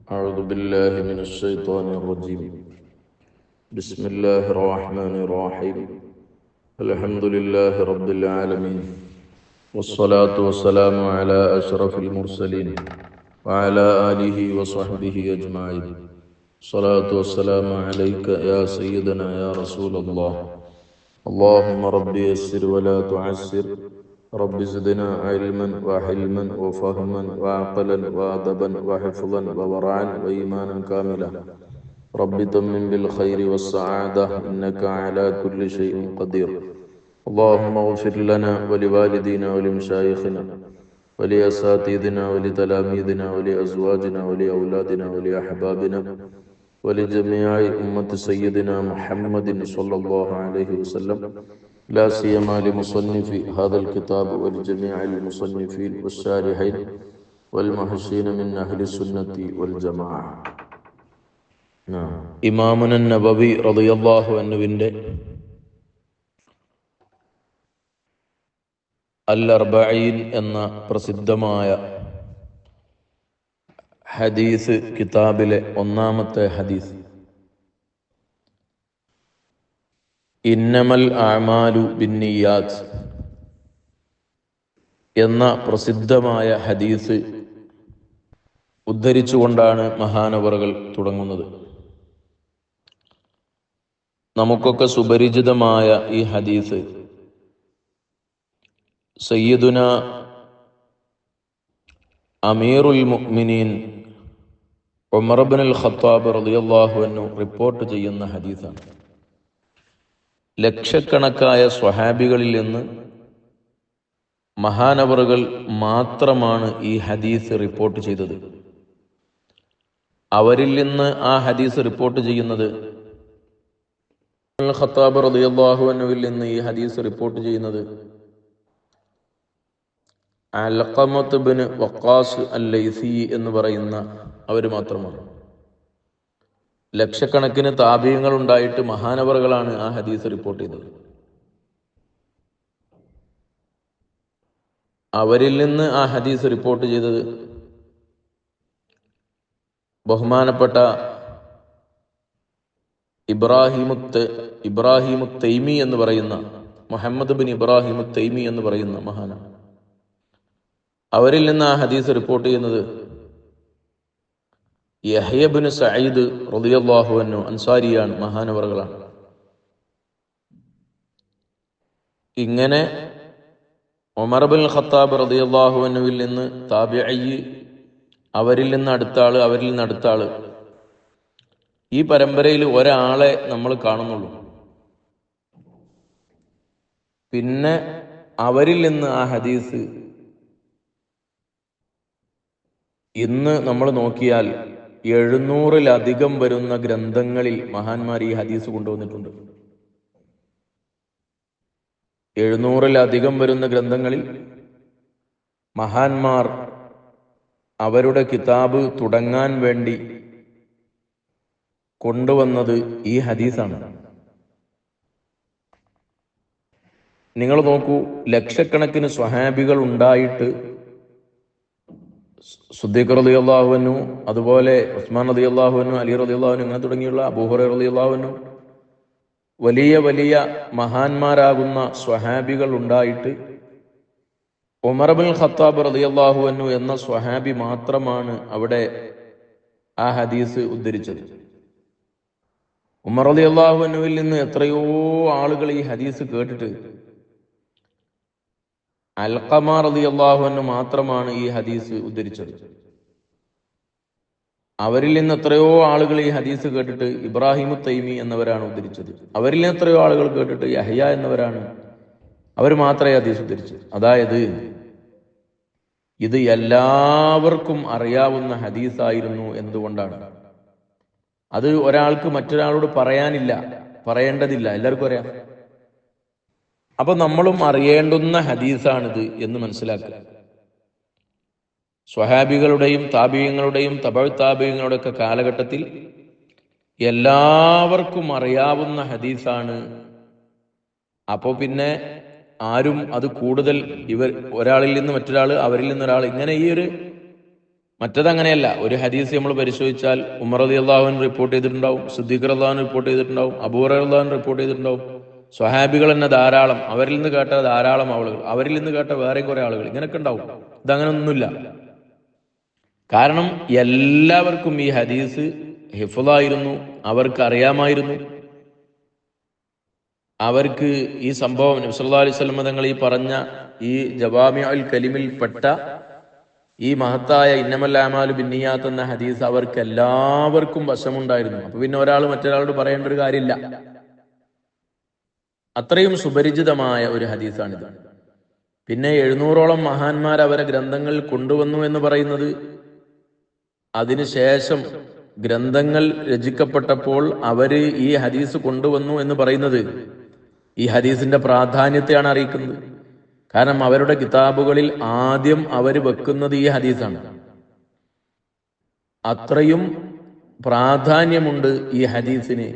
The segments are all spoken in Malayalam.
أعوذ بالله من الشيطان الرجيم. بسم الله الرحمن الرحيم. الحمد لله رب العالمين، والصلاة والسلام على أشرف المرسلين وعلى آله وصحبه أجمعين. الصلاة والسلام عليك يا سيدنا يا رسول الله. اللهم رب يسر ولا تعسر، رب زدنا علما وحلما وفهما وعقلا وأدبا وحفظا وورعا وإيمانا كاملا. رب تمم بالخير والسعادة إنك على كل شيء قدير. اللهم اغفر لنا ولوالدينا ولمشايخنا ولأساتذتنا ولتلاميذنا ولأزواجنا ولأولادنا ولأحبابنا ولجميع أمة سيدنا محمد صلى الله عليه وسلم، لا سيما لمصنف هذا الكتاب ولجميع المصنفين والشارحين والمحسين من أهل السنة والجماعة. ഇമാമുന നബവി റളിയല്ലാഹു അൻഹുവിന്റെ അൽ അർബഈൻ എന്ന പ്രസിദ്ധമായ ഹദീസ് കിതാബിലെ ഒന്നാമത്തെ ഹദീസ്, ഇന്നമൽ അഅമാലു ബിന്നിയാത്ത് എന്ന പ്രസിദ്ധമായ ഹദീസ് ഉദ്ധരിച്ചുകൊണ്ടാണ് മഹാനവറുകൾ തുടങ്ങുന്നത്. നമുക്കൊക്കെ സുപരിചിതമായ ഈ ഹദീസ് സയ്യിദുന അമീറുൽ മുഅ്മിനീൻ ഉമർ ഇബ്നുൽ ഖത്താബ് റളിയല്ലാഹു അൻഹു റിപ്പോർട്ട് ചെയ്യുന്ന ഹദീസാണ്. ലക്ഷക്കണക്കായ സ്വഹാബികളിൽ നിന്ന് മഹാനവറുകൾ മാത്രമാണ് ഈ ഹദീസ് റിപ്പോർട്ട് ചെയ്തത്. അവരിൽ നിന്ന് ആ ഹദീസ് റിപ്പോർട്ട് ചെയ്യുന്നത്, ഖത്താബ് റളിയല്ലാഹു അൻഹുവിൽ നിന്ന് ഈ ഹദീസ് റിപ്പോർട്ട് ചെയ്യുന്നത് അൽഖമത്ത് ഇബ്നു വഖാസ് അൽ-ലൈസി എന്ന് പറയുന്ന അവർ മാത്രമാണ്. ലക്ഷക്കണക്കിന് താബീങ്ങൾ ഉണ്ടായിട്ട് മഹാനവറുകളാണ് ആ ഹദീസ് റിപ്പോർട്ട് ചെയ്തത്. അവരിൽ നിന്ന് ആ ഹദീസ് റിപ്പോർട്ട് ചെയ്തത് ബഹുമാനപ്പെട്ട ഇബ്രാഹിമു തൈമി എന്ന് പറയുന്ന, മുഹമ്മദ് ബിൻ ഇബ്രാഹിമു തൈമി എന്ന് പറയുന്ന മഹാനാണ്. അവരിൽ നിന്ന് ആ ഹദീസ് റിപ്പോർട്ട് ചെയ്യുന്നത് യഹ്യ ബിൻ സഈദ് റളിയല്ലാഹു അൻഹു അൻസാരിയാണ്, മഹാനവറുകളാണ്. ഇങ്ങനെ ഉമർ ഇബ്നുൽ ഖത്താബ് റളിയല്ലാഹു അൻഹുവിൽ നിന്ന് താബിഈ, അവരിൽ നിന്ന് അടുത്ത ആള്, അവരിൽ നിന്ന് അടുത്ത ആള്, ഈ പരമ്പരയിൽ ഒരാളെ നമ്മൾ കാണുന്നുള്ളൂ. പിന്നെ അവരിൽ നിന്ന് ആ ഹദീസ് ഇന്ന് നമ്മൾ നോക്കിയാൽ 700-ലധികം വരുന്ന ഗ്രന്ഥങ്ങളിൽ മഹാന്മാർ ഈ ഹദീസ് കൊണ്ടുവന്നിട്ടുണ്ട്. 700-ലധികം വരുന്ന ഗ്രന്ഥങ്ങളിൽ മഹാന്മാർ അവരുടെ കിതാബ് തുടങ്ങാൻ വേണ്ടി കൊണ്ടുവന്നത് ഈ ഹദീസാണ്. നിങ്ങൾ നോക്കൂ, ലക്ഷക്കണക്കിന് സ്വഹാബികൾ ഉണ്ടായിട്ട് സിദ്ദീഖ് റളിയല്ലാഹു അൻഹു, അതുപോലെ ഉസ്മാൻ റളിയല്ലാഹു അൻഹു, അലി റളിയല്ലാഹു അൻഹു, അങ്ങനെ തുടങ്ങിയുള്ള അബൂ ഹുറൈറ റളിയല്ലാഹു അൻഹു, വലിയ വലിയ മഹാന്മാരാകുന്ന സ്വഹാബികൾ ഉണ്ടായിട്ട് ഉമർ ഇബ്നുൽ ഖത്താബ് റളിയല്ലാഹു അൻഹു എന്ന സ്വഹാബി മാത്രമാണ് അവിടെ ആ ഹദീസ് ഉദ്ധരിച്ചത്. ഉമർ റളിയല്ലാഹു അൻഹുവിൽ നിന്ന് എത്രയോ ആളുകൾ ഈ ഹദീസ് കേട്ടിട്ട് അൽഖമ റളിയല്ലാഹു അൻഹു മാത്രമാണ് ഈ ഹദീസ് ഉദ്ധരിച്ചത്. അവരിൽ നിന്ന് എത്രയോ ആളുകൾ ഈ ഹദീസ് കേട്ടിട്ട് ഇബ്രാഹിമു തൈമി എന്നവരാണ് ഉദ്ധരിച്ചത്. അവരിൽ നിന്ന് എത്രയോ ആളുകൾ കേട്ടിട്ട് യഹ്യ എന്നവരാണ്, അവർ മാത്രമേ ഹദീസ് ഉദ്ധരിച്ചത്. അതായത് ഇത് എല്ലാവർക്കും അറിയാവുന്ന ഹദീസായിരുന്നു. എന്തുകൊണ്ടാണ്? അത് ഒരാൾക്ക് മറ്റൊരാളോട് പറയാനില്ല, പറയേണ്ടതില്ല, എല്ലാവർക്കും അറിയാം. അപ്പൊ നമ്മളും അറിയേണ്ടുന്ന ഹദീസാണിത് എന്ന് മനസ്സിലാക്കുക. സ്വഹാബികളുടെയും താബീങ്ങളുടെയും തബഉ താബീങ്ങളുടെ ഒക്കെ കാലഘട്ടത്തിൽ എല്ലാവർക്കും അറിയാവുന്ന ഹദീസാണ്. അപ്പോ പിന്നെ ആരും അത് കൂടുതൽ ഒരാളിൽ നിന്ന് മറ്റൊരാൾ, അവരിൽ നിന്നൊരാൾ, ഇങ്ങനെ ഈ ഒരു മറ്റതങ്ങനെയല്ല. ഒരു ഹദീസ് നമ്മൾ പരിശോധിച്ചാൽ ഉമർ റളിയല്ലാഹു അൻഹു റിപ്പോർട്ട് ചെയ്തിട്ടുണ്ടാവും, സിദ്ദീഖ് റളിയല്ലാഹു അൻഹു റിപ്പോർട്ട് ചെയ്തിട്ടുണ്ടാവും, അബൂ ഹുറൈറ റളിയല്ലാഹു അൻഹു റിപ്പോർട്ട് ചെയ്തിട്ടുണ്ടാവും, സ്വഹാബികൾ തന്നെ ധാരാളം, അവരിൽ നിന്ന് കേട്ട ധാരാളം ആളുകൾ, അവരിൽ നിന്ന് കേട്ട വേറെയും കുറെ ആളുകൾ, ഇങ്ങനെയൊക്കെ ഉണ്ടാവും. ഇതങ്ങനെ ഒന്നുമില്ല. കാരണം എല്ലാവർക്കും ഈ ഹദീസ് ഹിഫ്ളായിരുന്നു, അവർക്ക് അറിയാമായിരുന്നു. അവർക്ക് ഈ സംഭവം നബി സല്ലല്ലാഹു അലൈഹി വസല്ലം തങ്ങൾ ഈ പറഞ്ഞ ഈ ജവാമിഉൽ കലിമിൽ പെട്ട ഈ മഹത്തായ ഇന്നമൽ അഅ്മാലു ബിന്നിയാത്ത് എന്ന ഹദീസ് അവർക്ക് എല്ലാവർക്കും വശമുണ്ടായിരുന്നു. അപ്പൊ പിന്നെ ഒരാൾ മറ്റൊരാളോട് പറയേണ്ട ഒരു കാര്യമില്ല. അത്രയും സുപരിചിതമായ ഒരു ഹദീസാണിത്. പിന്നെ 700ഓളം മഹാന്മാർ അവരെ ഗ്രന്ഥങ്ങൾ കൊണ്ടുവന്നു എന്ന് പറയുന്നത്, അതിനുശേഷം ഗ്രന്ഥങ്ങൾ രചിക്കപ്പെട്ടപ്പോൾ അവര് ഈ ഹദീസ് കൊണ്ടുവന്നു എന്ന് പറയുന്നത് ഈ ഹദീസിന്റെ പ്രാധാന്യത്തെയാണ് അറിയിക്കുന്നത്. കാരണം അവരുടെ കിതാബുകളിൽ ആദ്യം അവർ വെക്കുന്നത് ഈ ഹദീസാണ്. അത്രയും പ്രാധാന്യമുണ്ട് ഈ ഹദീസിന്.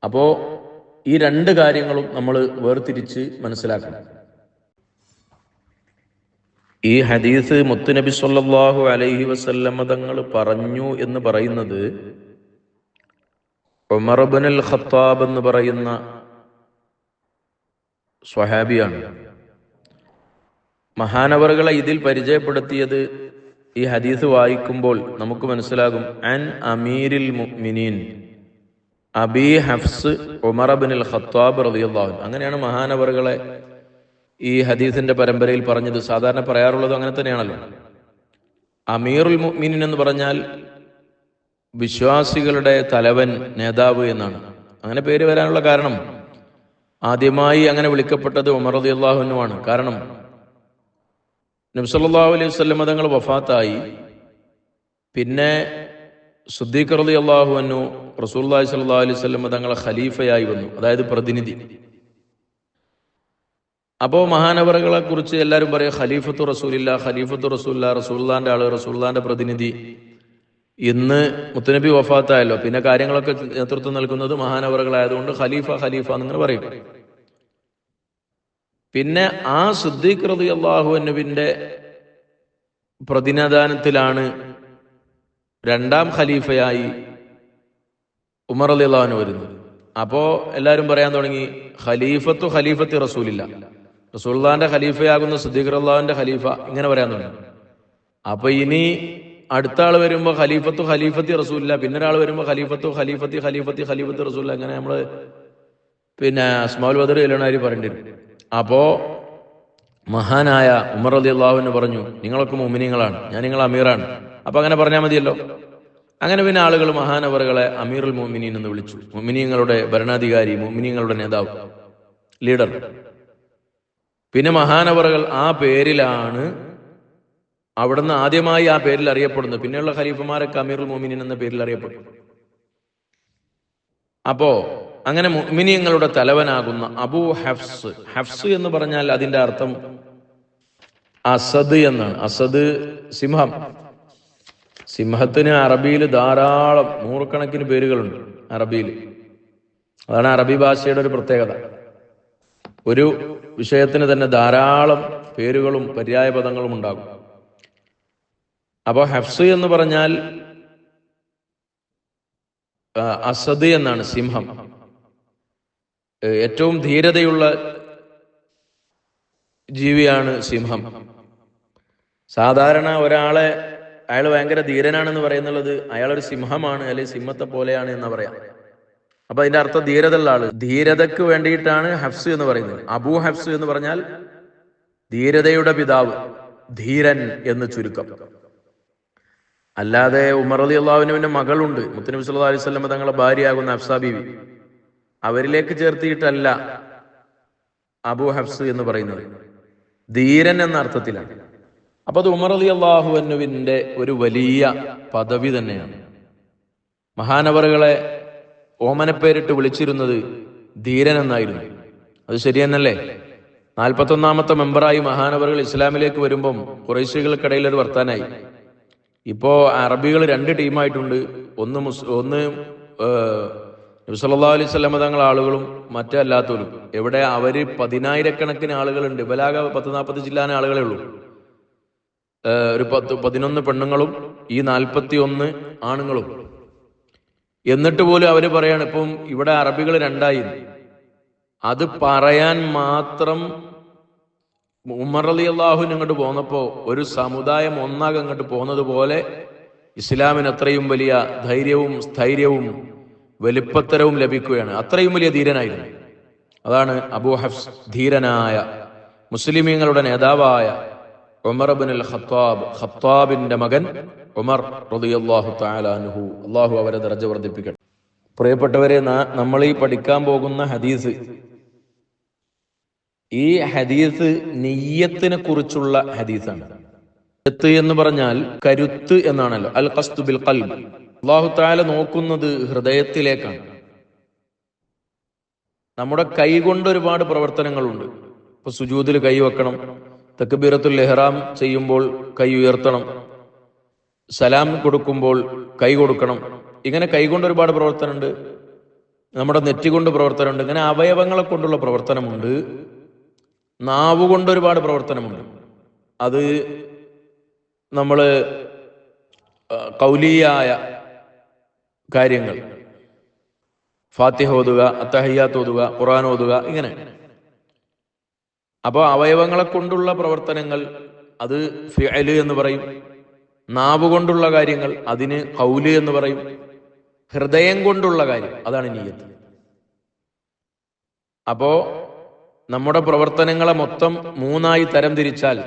അപ്പോ ഈ രണ്ട് കാര്യങ്ങളും നമ്മൾ വേർതിരിച്ച് മനസ്സിലാക്കണം. ഈ ഹദീസ് മുത്തുനബി സല്ലല്ലാഹു അലൈഹി വസല്ലമ തങ്ങൾ പറഞ്ഞു എന്ന് പറയുന്നത് ഉമർ ഇബ്നുൽ ഖത്താബ് എന്ന് പറയുന്ന സ്വഹാബിയാണ്. മഹാനവറുകളെ ഇതിൽ പരിചയപ്പെടുത്തിയത് ഈ ഹദീസ് വായിക്കുമ്പോൾ നമുക്ക് മനസ്സിലാകും. അൻ അമീരിൽ മുഅ്മിനീൻ അബി ഹഫ്സ് ഉമർ ഇബ്നുൽ ഖത്താബ് റളിയല്ലാഹു അൻഹു. അങ്ങനെയാണ് മഹാനവറുകളെ ഈ ഹദീസിന്റെ പരമ്പരയിൽ പറഞ്ഞത്. സാധാരണ പറയാറുള്ളത് അങ്ങനെ തന്നെയാണല്ലോ. അമീറുൽ മുഅ്മിനീൻ എന്ന് പറഞ്ഞാൽ വിശ്വാസികളുടെ തലവൻ, നേതാവ് എന്നാണ്. അങ്ങനെ പേര് വരാനുള്ള കാരണം ആദ്യമായി അങ്ങനെ വിളിക്കപ്പെട്ടത് ഉമർ റളിയല്ലാഹു അൻഹു ആണ്. കാരണം നബി സല്ലല്ലാഹു അലൈഹി വസല്ലം തങ്ങൾ വഫാത്തായി. പിന്നെ സിദ്ദീഖ് റളിയല്ലാഹു അൻഹു റസൂലുള്ളാഹി സ്വല്ലല്ലാഹു അലൈഹി വസല്ലം തങ്ങളെ ഖലീഫയായി വന്നു, അതായത് പ്രതിനിധി. അപ്പോ മഹാനവറുകളെ കുറിച്ച് എല്ലാവരും പറയും ഖലീഫത്തു റസൂലില്ല, ഖലീഫത്തു റസൂലില്ല, റസൂലുള്ളാന്റെ ആള്, റസൂലുള്ളാന്റെ പ്രതിനിധി. ഇന്ന് മുത്തുനബി വഫാത്തായല്ലോ, പിന്നെ കാര്യങ്ങളൊക്കെ നേതൃത്വം നൽകുന്നത് മഹാനവറുകളായതുകൊണ്ട് ഖലീഫ ഖലീഫ എന്നിങ്ങനെ പറയും. പിന്നെ ആ സിദ്ദീഖ് റളിയല്ലാഹു അൻഹുവിന്റെ പ്രതിനിധാനത്തിലാണ് രണ്ടാം ഖലീഫയായി ഉമർ റളിയല്ലാഹു അൻഹു വരുന്നത്. അപ്പോ എല്ലാവരും പറയാൻ തുടങ്ങി ഖലീഫത്തി റസൂലില്ല, റസൂലുള്ളാന്റെ ഖലീഫയാകുന്ന സിദ്ദീഖ് റളിയല്ലാഹുവിന്റെ ഖലീഫ, ഇങ്ങനെ പറയാൻ തുടങ്ങി. അപ്പൊ ഇനി അടുത്ത ആൾ വരുമ്പോ ഖലീഫത്തി റസൂലില്ല, പിന്നെ ഒരാൾ വരുമ്പോ ഖലീഫത്തി റസൂലില്ല. അങ്ങനെ നമ്മള് പിന്നെ അസ്മാഉൽ ബദർ ഇലനാരി പറയേണ്ടി വരും. അപ്പോ മഹാനായ ഉമർ റളിയല്ലാഹു അൻഹു പറഞ്ഞു, നിങ്ങളൊക്കെ മുഅ്മിനീങ്ങളാണ്, ഞാൻ നിങ്ങളെ അമീറാണ്. അപ്പൊ അങ്ങനെ പറഞ്ഞാൽ മതിയല്ലോ. അങ്ങനെ പിന്നെ ആളുകൾ മഹാനവറുകളെ അമീറുൽ മുഅ്മിനീൻ എന്ന് വിളിച്ചു. മുഅ്മിനീങ്ങളുടെ ഭരണാധികാരി, മുഅ്മിനീങ്ങളുടെ നേതാവ്, ലീഡർ. പിന്നെ മഹാനവറുകൾ ആ പേരിലാണ് അവിടുന്ന് ആദ്യമായി ആ പേരിൽ അറിയപ്പെടുന്നത്. പിന്നെയുള്ള ഖലീഫമാരൊക്കെ അമീറുൽ മുഅ്മിനീൻ എന്ന പേരിൽ അറിയപ്പെട്ടു. അപ്പോ അങ്ങനെ മുഅ്മിനീങ്ങളുടെ തലവനാകുന്ന അബൂ ഹഫ്സ്, ഹഫ്സ് എന്ന് പറഞ്ഞാൽ അതിന്റെ അർത്ഥം അസദ് എന്നാണ്. അസദ് സിംഹം. സിംഹത്തിന് അറബിയിൽ ധാരാളം നൂറുകണക്കിന് പേരുകളുണ്ട് അറബിയിൽ. അതാണ് അറബി ഭാഷയുടെ ഒരു പ്രത്യേകത. ഒരു വിഷയത്തിന് തന്നെ ധാരാളം പേരുകളും പര്യായ പദങ്ങളും ഉണ്ടാകും. അപ്പൊ ഹഫ്സ് എന്ന് പറഞ്ഞാൽ അസദ് എന്നാണ്, സിംഹം. ഏറ്റവും ധീരതയുള്ള ജീവിയാണ് സിംഹം. സാധാരണ ഒരാളെ അയാൾ ഭയങ്കര ധീരനാണെന്ന് പറയുന്നുള്ളത് അയാളൊരു സിംഹമാണ്, അല്ലെങ്കിൽ സിംഹത്തെ പോലെയാണ് എന്ന് പറയാം. അപ്പൊ അതിന്റെ അർത്ഥം ധീരതയുള്ള ആള്. ധീരതയ്ക്ക് വേണ്ടിയിട്ടാണ് ഹഫ്സ് എന്ന് പറയുന്നത്. അബൂ ഹഫ്സ് എന്ന് പറഞ്ഞാൽ ധീരതയുടെ പിതാവ്, ധീരൻ എന്ന് ചുരുക്കം. അല്ലാതെ ഉമർ റളിയല്ലാഹു അൻഹുവിന്റെ മകളുണ്ട്, മുത്തുനബി സല്ലല്ലാഹു അലൈഹി വസല്ലം തങ്ങളെ ഭാര്യയാകുന്ന ഹഫ്സ ബീവി. അവരിലേക്ക് ചേർത്തിയിട്ടല്ല അബൂ ഹഫ്സ് എന്ന് പറയുന്നത്, ധീരൻ എന്ന അർത്ഥത്തിലാണ്. അപ്പൊ അത് ഉമർ റളിയല്ലാഹു അൻഹുവിന്റെ ഒരു വലിയ പദവി തന്നെയാണ്. മഹാനവറുകളെ ഓമനപ്പേരിട്ട് വിളിച്ചിരുന്നത് ധീരൻ എന്നായിരുന്നു. അത് ശരിയെന്നല്ലേ? 41ാമത്തെ മെമ്പറായി മഹാനവറുകൾ ഇസ്ലാമിലേക്ക് വരുമ്പം ഖുറൈശികൾക്കിടയിൽ ഒരു വർത്താനായി. ഇപ്പോ അറബികൾ 2 ടീമായിട്ടുണ്ട്. ഒന്ന് നബി സല്ലല്ലാഹു അലൈഹി വസല്ലം തങ്ങൾ ആളുകളും മറ്റല്ലാത്തവരും. എവിടെ? അവര് 10,000 കണക്കിന് ആളുകളുണ്ട്. ബലാഗ 10-40 ജില്ലാന ആളുകളേ ഉള്ളൂ. ഒരു 11 പെണ്ണുങ്ങളും ഈ 41 ആണുങ്ങളും. എന്നിട്ട് പോലും അവര് പറയാണ് ഇപ്പം ഇവിടെ അറബികൾ 2ആയി. അത് പറയാൻ മാത്രം ഉമർ റളിയല്ലാഹു അങ്ങോട്ട് പോന്നപ്പോ ഒരു സമുദായം ഒന്നാകെ അങ്ങോട്ട് പോകുന്നത് പോലെ ഇസ്ലാമിന് അത്രയും വലിയ ധൈര്യവും സ്ഥൈര്യവും വലിപ്പത്തരവും ലഭിക്കുകയാണ്. അത്രയും വലിയ ധീരനായിരുന്നു. അതാണ് അബൂ ഹഫ്സ്, ധീരനായ മുസ്ലിമീങ്ങളുടെ നേതാവായ ഉമർ ഇബ്നുൽ ഖത്താബ്, ഖത്താബിന്റെ മകൻ ഉമർ റളിയല്ലാഹു തആല അൻഹു. അല്ലാഹു അവരെ ദർജ വർദ്ധിപ്പിക്കട്ടെ. പ്രിയപ്പെട്ടവരെ, നമ്മൾ ഈ പഠിക്കാൻ പോകുന്ന ഹദീസ്, ഈ ഹദീസ് നിയ്യത്തിനെ കുറിച്ചുള്ള ഹദീസാണ്. നിയ്യത്ത് എന്ന് പറഞ്ഞാൽ കരുത്ത് എന്നാണല്ലോ. അൽ ഖസ്ദു ബിൽ ഖൽബ്. അല്ലാഹു തആല നോക്കുന്നത് ഹൃദയത്തിലേക്കാണ്. നമ്മുടെ കൈ കൊണ്ട് ഒരുപാട് പ്രവർത്തനങ്ങളുണ്ട്. ഇപ്പൊ സുജൂദിൽ കൈ വെക്കണം, തക്ബീറത്തുൽ ഇഹ്റാം ചെയ്യുമ്പോൾ കൈ ഉയർത്തണം, സലാം കൊടുക്കുമ്പോൾ കൈ കൊടുക്കണം. ഇങ്ങനെ കൈകൊണ്ട് ഒരുപാട് പ്രവർത്തനമുണ്ട്. നമ്മുടെ നെറ്റി കൊണ്ട് പ്രവർത്തനമുണ്ട്. ഇങ്ങനെ അവയവങ്ങളെ കൊണ്ടുള്ള പ്രവർത്തനമുണ്ട്. നാവുകൊണ്ട് ഒരുപാട് പ്രവർത്തനമുണ്ട്. അത് നമ്മൾ ഖൗലിയായ കാര്യങ്ങൾ, ഫാത്തിഹ ഓതുക, അത്തഹിയ്യാത്ത് ഓതുക, ഖുർആൻ ഓതുക, ഇങ്ങനെ. അപ്പോൾ അവയവങ്ങളെ കൊണ്ടുള്ള പ്രവർത്തനങ്ങൾ അത് ഫിഅല് എന്ന് പറയും. നാവ് കൊണ്ടുള്ള കാര്യങ്ങൾ അതിന് ഖൗല് എന്ന് പറയും. ഹൃദയം കൊണ്ടുള്ള കാര്യം അതാണ് നിയ്യത്ത്. അപ്പോ നമ്മുടെ പ്രവർത്തനങ്ങളെ മൊത്തം 3ആയി തരം തിരിച്ചാൽ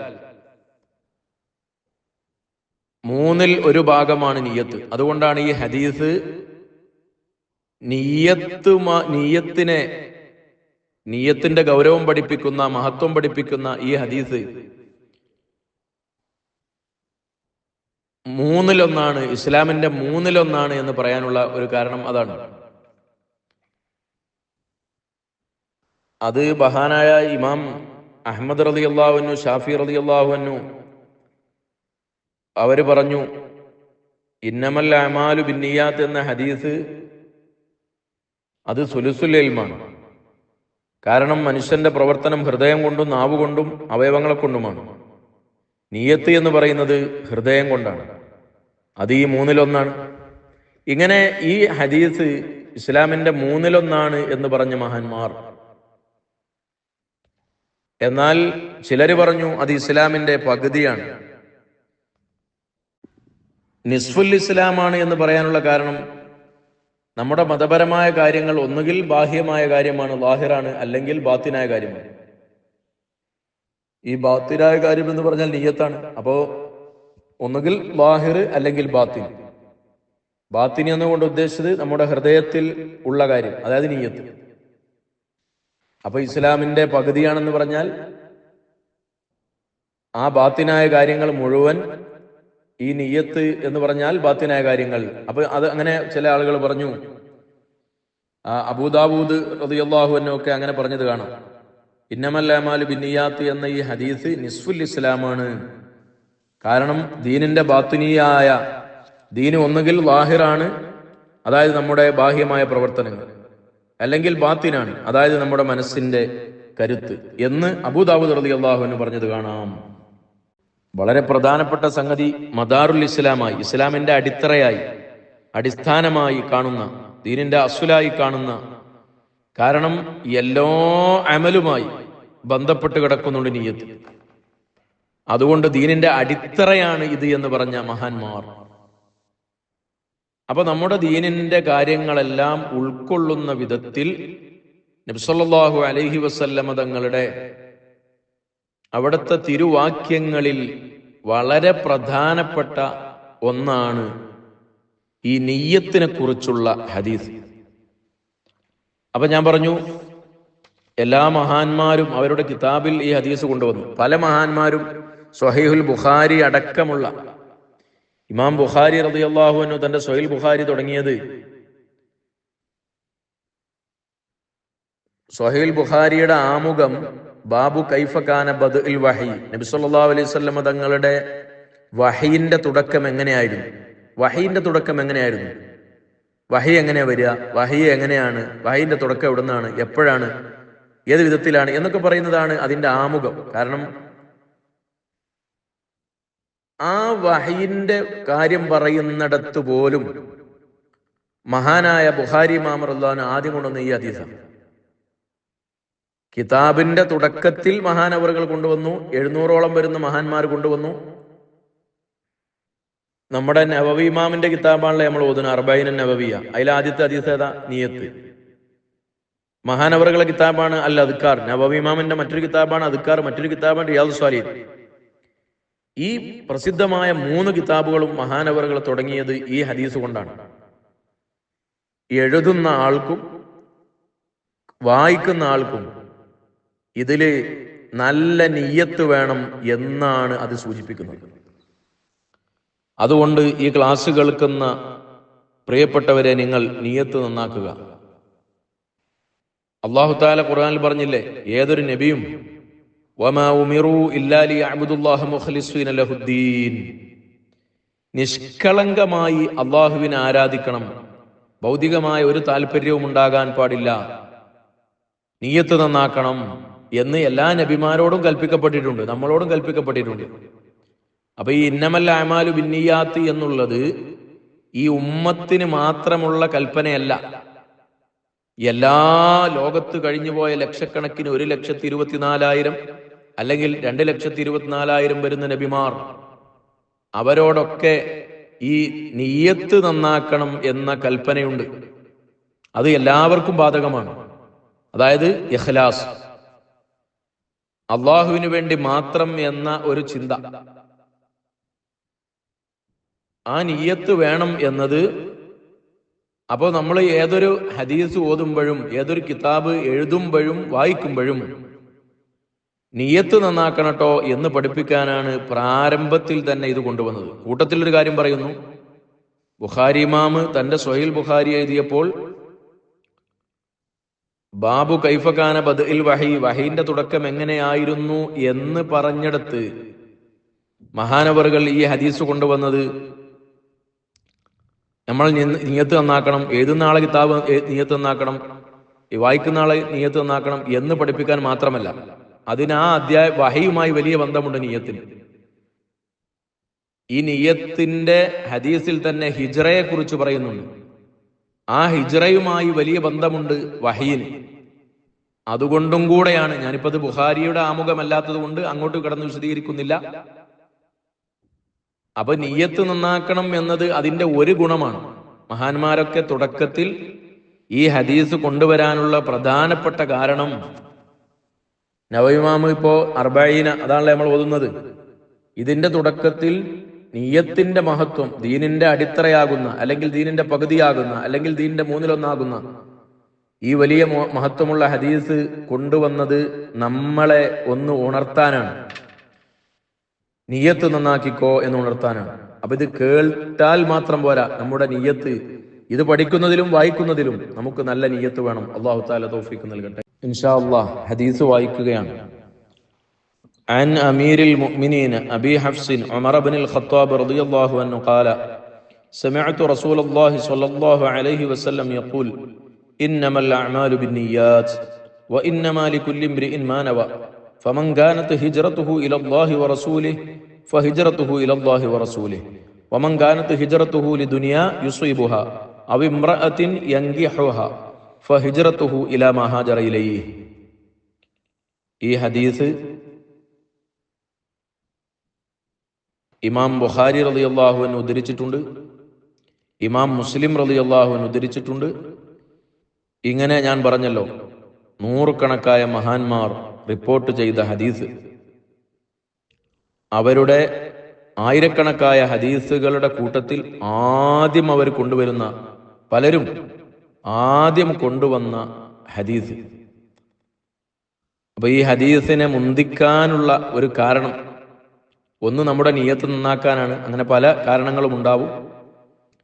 3ൽ ഒരു ഭാഗമാണ് നിയ്യത്ത്. അതുകൊണ്ടാണ് ഈ ഹദീസ് നിയ്യത്തിന്റെ ഗൗരവം പഠിപ്പിക്കുന്ന, മഹത്വം പഠിപ്പിക്കുന്ന ഈ ഹദീസ് 3ൽ1, ഇസ്ലാമിന്റെ 3ൽ1 എന്ന് പറയാനുള്ള ഒരു കാരണം അതാണ്. അത് മഹാനായ ഇമാം അഹ്മദ് റളിയല്ലാഹു അൻഹു, ഷാഫി റളിയല്ലാഹു അൻഹു അവര് പറഞ്ഞു, ഇന്നമൽ അഅമാലു ബിന്നിയാത്ത് എന്ന ഹദീസ് അത് സുലുസുൽ ഇൽമാണ്. കാരണം മനുഷ്യന്റെ പ്രവർത്തനം ഹൃദയം കൊണ്ടും നാവ് കൊണ്ടും അവയവങ്ങളെ കൊണ്ടുമാണ്. നിയ്യത്ത് എന്ന് പറയുന്നത് ഹൃദയം കൊണ്ടാണ്. അത് ഈ 3ൽ1. ഇങ്ങനെ ഈ ഹദീസ് ഇസ്ലാമിന്റെ 3ൽ1 എന്ന് പറഞ്ഞ മഹാന്മാർ. എന്നാൽ ചിലര് പറഞ്ഞു അത് ഇസ്ലാമിന്റെ പകുതിയാണ്, നിസ്ഫുൽ ഇസ്ലാമാണ് എന്ന് പറയാനുള്ള കാരണം നമ്മുടെ മതപരമായ കാര്യങ്ങൾ ഒന്നുകിൽ ബാഹ്യമായ കാര്യമാണ്, ലാഹിറാണ്, അല്ലെങ്കിൽ ബാത്തിനായ കാര്യമാണ്. ഈ ബാത്തിനായ കാര്യം എന്ന് പറഞ്ഞാൽ നിയ്യത്താണ്. അപ്പോ ഒന്നുകിൽ ലാഹിർ അല്ലെങ്കിൽ ബാത്തിൻ. ബാത്തിനി എന്നുകൊണ്ട് ഉദ്ദേശിച്ചത് നമ്മുടെ ഹൃദയത്തിൽ ഉള്ള കാര്യം, അതായത് നിയ്യത്ത്. അപ്പൊ ഇസ്ലാമിന്റെ പകുതിയാണെന്ന് പറഞ്ഞാൽ ആ ബാത്തിനായ കാര്യങ്ങൾ മുഴുവൻ ഈ നിയ്യത്ത് എന്ന് പറഞ്ഞാൽ ബാത്തിനായ കാര്യങ്ങൾ. അപ്പൊ അത് അങ്ങനെ ചില ആളുകൾ പറഞ്ഞു. അബൂദാവൂദ് റളിയല്ലാഹു അൻഹു ഒക്കെ അങ്ങനെ പറഞ്ഞത് കാണാം. ഇന്നമൽ അഅമാലു ബിന്നിയാത്ത് എന്ന ഈ ഹദീസ് നിസ്ഫുൽ ഇസ്ലാമാണ്. കാരണം ദീനിന്റെ ബാത്തിനിയായ ദീന് ഒന്നുകിൽ ലാഹിറാണ്, അതായത് നമ്മുടെ ബാഹ്യമായ പ്രവർത്തനങ്ങൾ, അല്ലെങ്കിൽ ബാത്തിനാണ്, അതായത് നമ്മുടെ മനസ്സിന്റെ കരുത്ത് എന്ന് അബൂദാവൂദ് റളിയല്ലാഹു അൻഹു പറഞ്ഞത് കാണാം. വളരെ പ്രധാനപ്പെട്ട സംഗതി മദാറുൽ ഇസ്ലാമായി, ഇസ്ലാമിന്റെ അടിത്തറയായി, അടിസ്ഥാനമായി കാണുന്ന, ദീനിന്റെ അസ്ലായി കാണുന്ന, കാരണം എല്ലാ അമലുമായി ബന്ധപ്പെട്ട് കിടക്കുന്നുണ്ട് നിയ്യത്ത്. അതുകൊണ്ട് ദീനിന്റെ അടിത്തറയാണ് ഇത് എന്ന് പറഞ്ഞ മഹാന്മാർ. അപ്പൊ നമ്മുടെ ദീനിന്റെ കാര്യങ്ങളെല്ലാം ഉൾക്കൊള്ളുന്ന വിധത്തിൽ നബി സല്ലല്ലാഹു അലൈഹി വസല്ലമ തങ്ങളുടെ അവിടുത്തെ തിരുവാക്യങ്ങളിൽ വളരെ പ്രധാനപ്പെട്ട ഒന്നാണ് ഈ നിയ്യത്തിനെ കുറിച്ചുള്ള ഹദീസ്. അപ്പൊ ഞാൻ പറഞ്ഞു, എല്ലാ മഹാന്മാരും അവരുടെ കിതാബിൽ ഈ ഹദീസ് കൊണ്ടുവന്നു. പല മഹാന്മാരും സ്വഹീഹുൽ ബുഖാരി അടക്കമുള്ള, ഇമാം ബുഖാരി റളിയല്ലാഹു അൻഹു തന്റെ സ്വഹീഹുൽ ബുഖാരി തുടങ്ങിയത്, സ്വഹീഹുൽ ബുഖാരിയുടെ ആമുഖം ബാബു കൈഫ കാന ബദ്ഉൽ വഹി, നബി സല്ലല്ലാഹു അലൈഹി വസല്ലം തങ്ങളുടെ വഹയിന്റെ തുടക്കം എങ്ങനെയായിരുന്നു, വഹയിന്റെ തുടക്കം എങ്ങനെയായിരുന്നു, വഹി എങ്ങനെയാ വരിക, വഹി എങ്ങനെയാണ്, വഹയിന്റെ തുടക്കം എവിടുന്നാണ്, എപ്പോഴാണ്, ഏത് വിധത്തിലാണ് എന്നൊക്കെ പറയുന്നതാണ് അതിന്റെ ആമുഖം. കാരണം ആ വഹയിന്റെ കാര്യം പറയുന്നിടത്ത് പോലും മഹാനായ ബുഖാരി ഇമാം റളിയല്ലാഹു അൻഹു ആദ്യം കൊണ്ടുവന്ന ഈ ഹദീസാണ്. കിതാബിന്റെ തുടക്കത്തിൽ മഹാനവറുകൾ കൊണ്ടുവന്നു, 700ഓളം വരുന്ന മഹാന്മാർ കൊണ്ടുവന്നു. നമ്മുടെ നവവി ഇമാമിന്റെ കിതാബാണല്ലോ നമ്മൾ ഓതുന്ന അർബഈൻ നവവിയ. അതിൽ ആദ്യത്തെ ഹദീസ് ഏതാ? നിയത്ത്. മഹാനവറുകളുടെ കിതാബാണ് അൽ അദ്കാർ. നവവി ഇമാമിന്റെ മറ്റൊരു കിതാബാണ് അദ്കാർ, മറ്റൊരു കിതാബാണ് റിയാദുസ് സ്വാലിഹീൻ. ഈ പ്രസിദ്ധമായ 3 കിതാബുകളും മഹാനവറുകൾ തുടങ്ങിയത് ഈ ഹദീസ് കൊണ്ടാണ്. എഴുതുന്ന ആൾക്കും വായിക്കുന്ന ആൾക്കും ഇതില് നല്ല നിയ്യത്ത് വേണം എന്നാണ് അത് സൂചിപ്പിക്കുന്നത്. അതുകൊണ്ട് ഈ ക്ലാസ് കേൾക്കുന്ന പ്രിയപ്പെട്ടവരെ, നിങ്ങൾ നിയ്യത്ത് നന്നാക്കുക. അല്ലാഹു തആല ഖുർആനിൽ പറഞ്ഞില്ലേ, ഏതൊരു നബിയും വമാ ഉമിറു ഇല്ലാ ലിയഅബ്ദുല്ലാഹ മുഖ്ലിസീന ലഹുദ്ദീൻ, നിഷ്കളങ്കമായി അള്ളാഹുവിനെ ആരാധിക്കണം, ഭൗതികമായ ഒരു താല്പര്യവും ഉണ്ടാകാൻ പാടില്ല, നിയ്യത്ത് നന്നാക്കണം എന്ന് എല്ലാ നബിമാരോടും കൽപ്പിക്കപ്പെട്ടിട്ടുണ്ട്, നമ്മളോടും കൽപ്പിക്കപ്പെട്ടിട്ടുണ്ട്. അപ്പൊ ഈ ഇന്നമൽ അഅ്മാലു ബിന്നിയാത്ത് എന്നുള്ളത് ഈ ഉമ്മത്തിന് മാത്രമുള്ള കൽപ്പനയല്ല. എല്ലാ ലോകത്ത് കഴിഞ്ഞുപോയ ലക്ഷക്കണക്കിന് 1,24,000 അല്ലെങ്കിൽ 2,24,000 വരുന്ന നബിമാർ, അവരോടൊക്കെ ഈ നിയ്യത്ത് നന്നാക്കണം എന്ന കൽപ്പനയുണ്ട്. അത് എല്ലാവർക്കും ബാധകമാണ്. അതായത് ഇഖ്ലാസ്, അള്ളാഹുവിന് വേണ്ടി മാത്രം എന്ന ഒരു ചിന്ത, ആ നിയ്യത്ത് വേണം എന്നത്. അപ്പോൾ നമ്മൾ ഏതൊരു ഹദീസ് ഓതുമ്പോഴും ഏതൊരു കിതാബ് എഴുതുമ്പോഴും വായിക്കുമ്പോഴും നിയ്യത്ത് നന്നാക്കണട്ടോ എന്ന് പഠിപ്പിക്കാനാണ് പ്രാരംഭത്തിൽ തന്നെ ഇത് കൊണ്ടുവന്നത്. കൂട്ടത്തിൽ ഒരു കാര്യം പറയുന്നു, ബുഖാരി ഇമാം തന്റെ സ്വഹീൽ ബുഖാരി എഴുതിയപ്പോൾ ബാബു കൈഫകാന ബദ്ഇൽ വഹി, വഹീന്റെ തുടക്കം എങ്ങനെയായിരുന്നു എന്ന് പറഞ്ഞെടുത്ത് മഹാനവറുകൾ ഈ ഹദീസ് കൊണ്ടുവന്നത് നമ്മൾ നിയ്യത്ത് നന്നാക്കണം, എഴുതുന്ന ആളെ കിതാബ് നിയ്യത്ത് നന്നാക്കണം, വായിക്കുന്ന ആളെ നിയ്യത്ത് നന്നാക്കണം എന്ന് പഠിപ്പിക്കാൻ മാത്രമല്ല, അതിന് ആ വഹയുമായി വലിയ ബന്ധമുണ്ട് നിയ്യത്തിന്. ഈ നിയ്യത്തിന്റെ ഹദീസിൽ തന്നെ ഹിജ്റയെ കുറിച്ച് പറയുന്നുണ്ട്. ആ ഹിജ്റയുമായി വലിയ ബന്ധമുണ്ട് വഹയിന്. അതുകൊണ്ടും കൂടെയാണ്, ഞാനിപ്പോ അത് ബുഖാരിയുടെ ആമുഖമല്ലാത്തത് കൊണ്ട് അങ്ങോട്ട് കടന്ന് വിശദീകരിക്കുന്നില്ല. അപ്പൊ നിയ്യത്ത് നന്നാക്കണം എന്നത് അതിന്റെ ഒരു ഗുണമാണ്. മഹാന്മാരൊക്കെ തുടക്കത്തിൽ ഈ ഹദീസ് കൊണ്ടുവരാനുള്ള പ്രധാനപ്പെട്ട കാരണം, നവവി ഇമാം ഇപ്പോ അർബഈന അതാണല്ലോ നമ്മൾ ഓതുന്നത്, ഇതിന്റെ തുടക്കത്തിൽ നിയ്യത്തിന്റെ മഹത്വം, ദീനിന്റെ അടിത്തറയാകുന്ന അല്ലെങ്കിൽ ദീനിന്റെ പകുതിയാകുന്ന അല്ലെങ്കിൽ ദീനിന്റെ 1/3 ഈ വലിയ മഹത്വമുള്ള ഹദീസ് കൊണ്ടുവന്നത് നമ്മളെ ഒന്ന് ഉണർത്താനാണ്. നിയ്യത്ത് നന്നാക്കിക്കോ എന്ന് ഉണർത്താനാണ്. അപ്പൊ ഇത് കേട്ടാൽ മാത്രം പോരാ, നമ്മുടെ നിയ്യത്ത് ഇത് പഠിക്കുന്നതിലും വായിക്കുന്നതിലും നമുക്ക് നല്ല നിയ്യത്ത് വേണം. അല്ലാഹു തആല തൗഫീഖ് നൽകട്ടെ. ഇൻഷാ അല്ലാഹ് ഹദീസ് വായിക്കുകയാണ്. عن أمير المؤمنين أبي حفص عمر بن الخطاب رضي الله عنه قال سمعت رسول الله صلى الله عليه وسلم يقول إنما الأعمال بالنيات وإنما لكل امرئ ما نوى فمن كانت هجرته إلى الله ورسوله فهجرته إلى الله ورسوله ومن كانت هجرته لدنيا يصيبها أو امرأة ينكحها فهجرته إلى ما هاجر إليه. ഈ ഹദീസ് ഇമാം ബുഖാരി റളിയല്ലാഹു അൻഹു ഉദ്ധരിച്ചിട്ടുണ്ട്, ഇമാം മുസ്ലിം റളിയല്ലാഹു അൻഹു ഉദ്ധരിച്ചിട്ടുണ്ട്. ഇങ്ങനെ ഞാൻ പറഞ്ഞല്ലോ, 100 കണക്കായ മഹാന്മാർ റിപ്പോർട്ട് ചെയ്ത ഹദീസ്. അവരുടെ 1000കണക്കായ ഹദീസുകളുടെ കൂട്ടത്തിൽ ആദ്യം അവർ കൊണ്ടുവരുന്ന, പലരും ആദ്യം കൊണ്ടുവന്ന ഹദീസ്. അപ്പൊ ഈ ഹദീസിനെ മുന്തിക്കാനുള്ള ഒരു കാരണം, ഒന്ന് നമ്മുടെ നിയ്യത്ത് നന്നാക്കാനാണ്. അങ്ങനെ പല കാരണങ്ങളും ഉണ്ടാവും.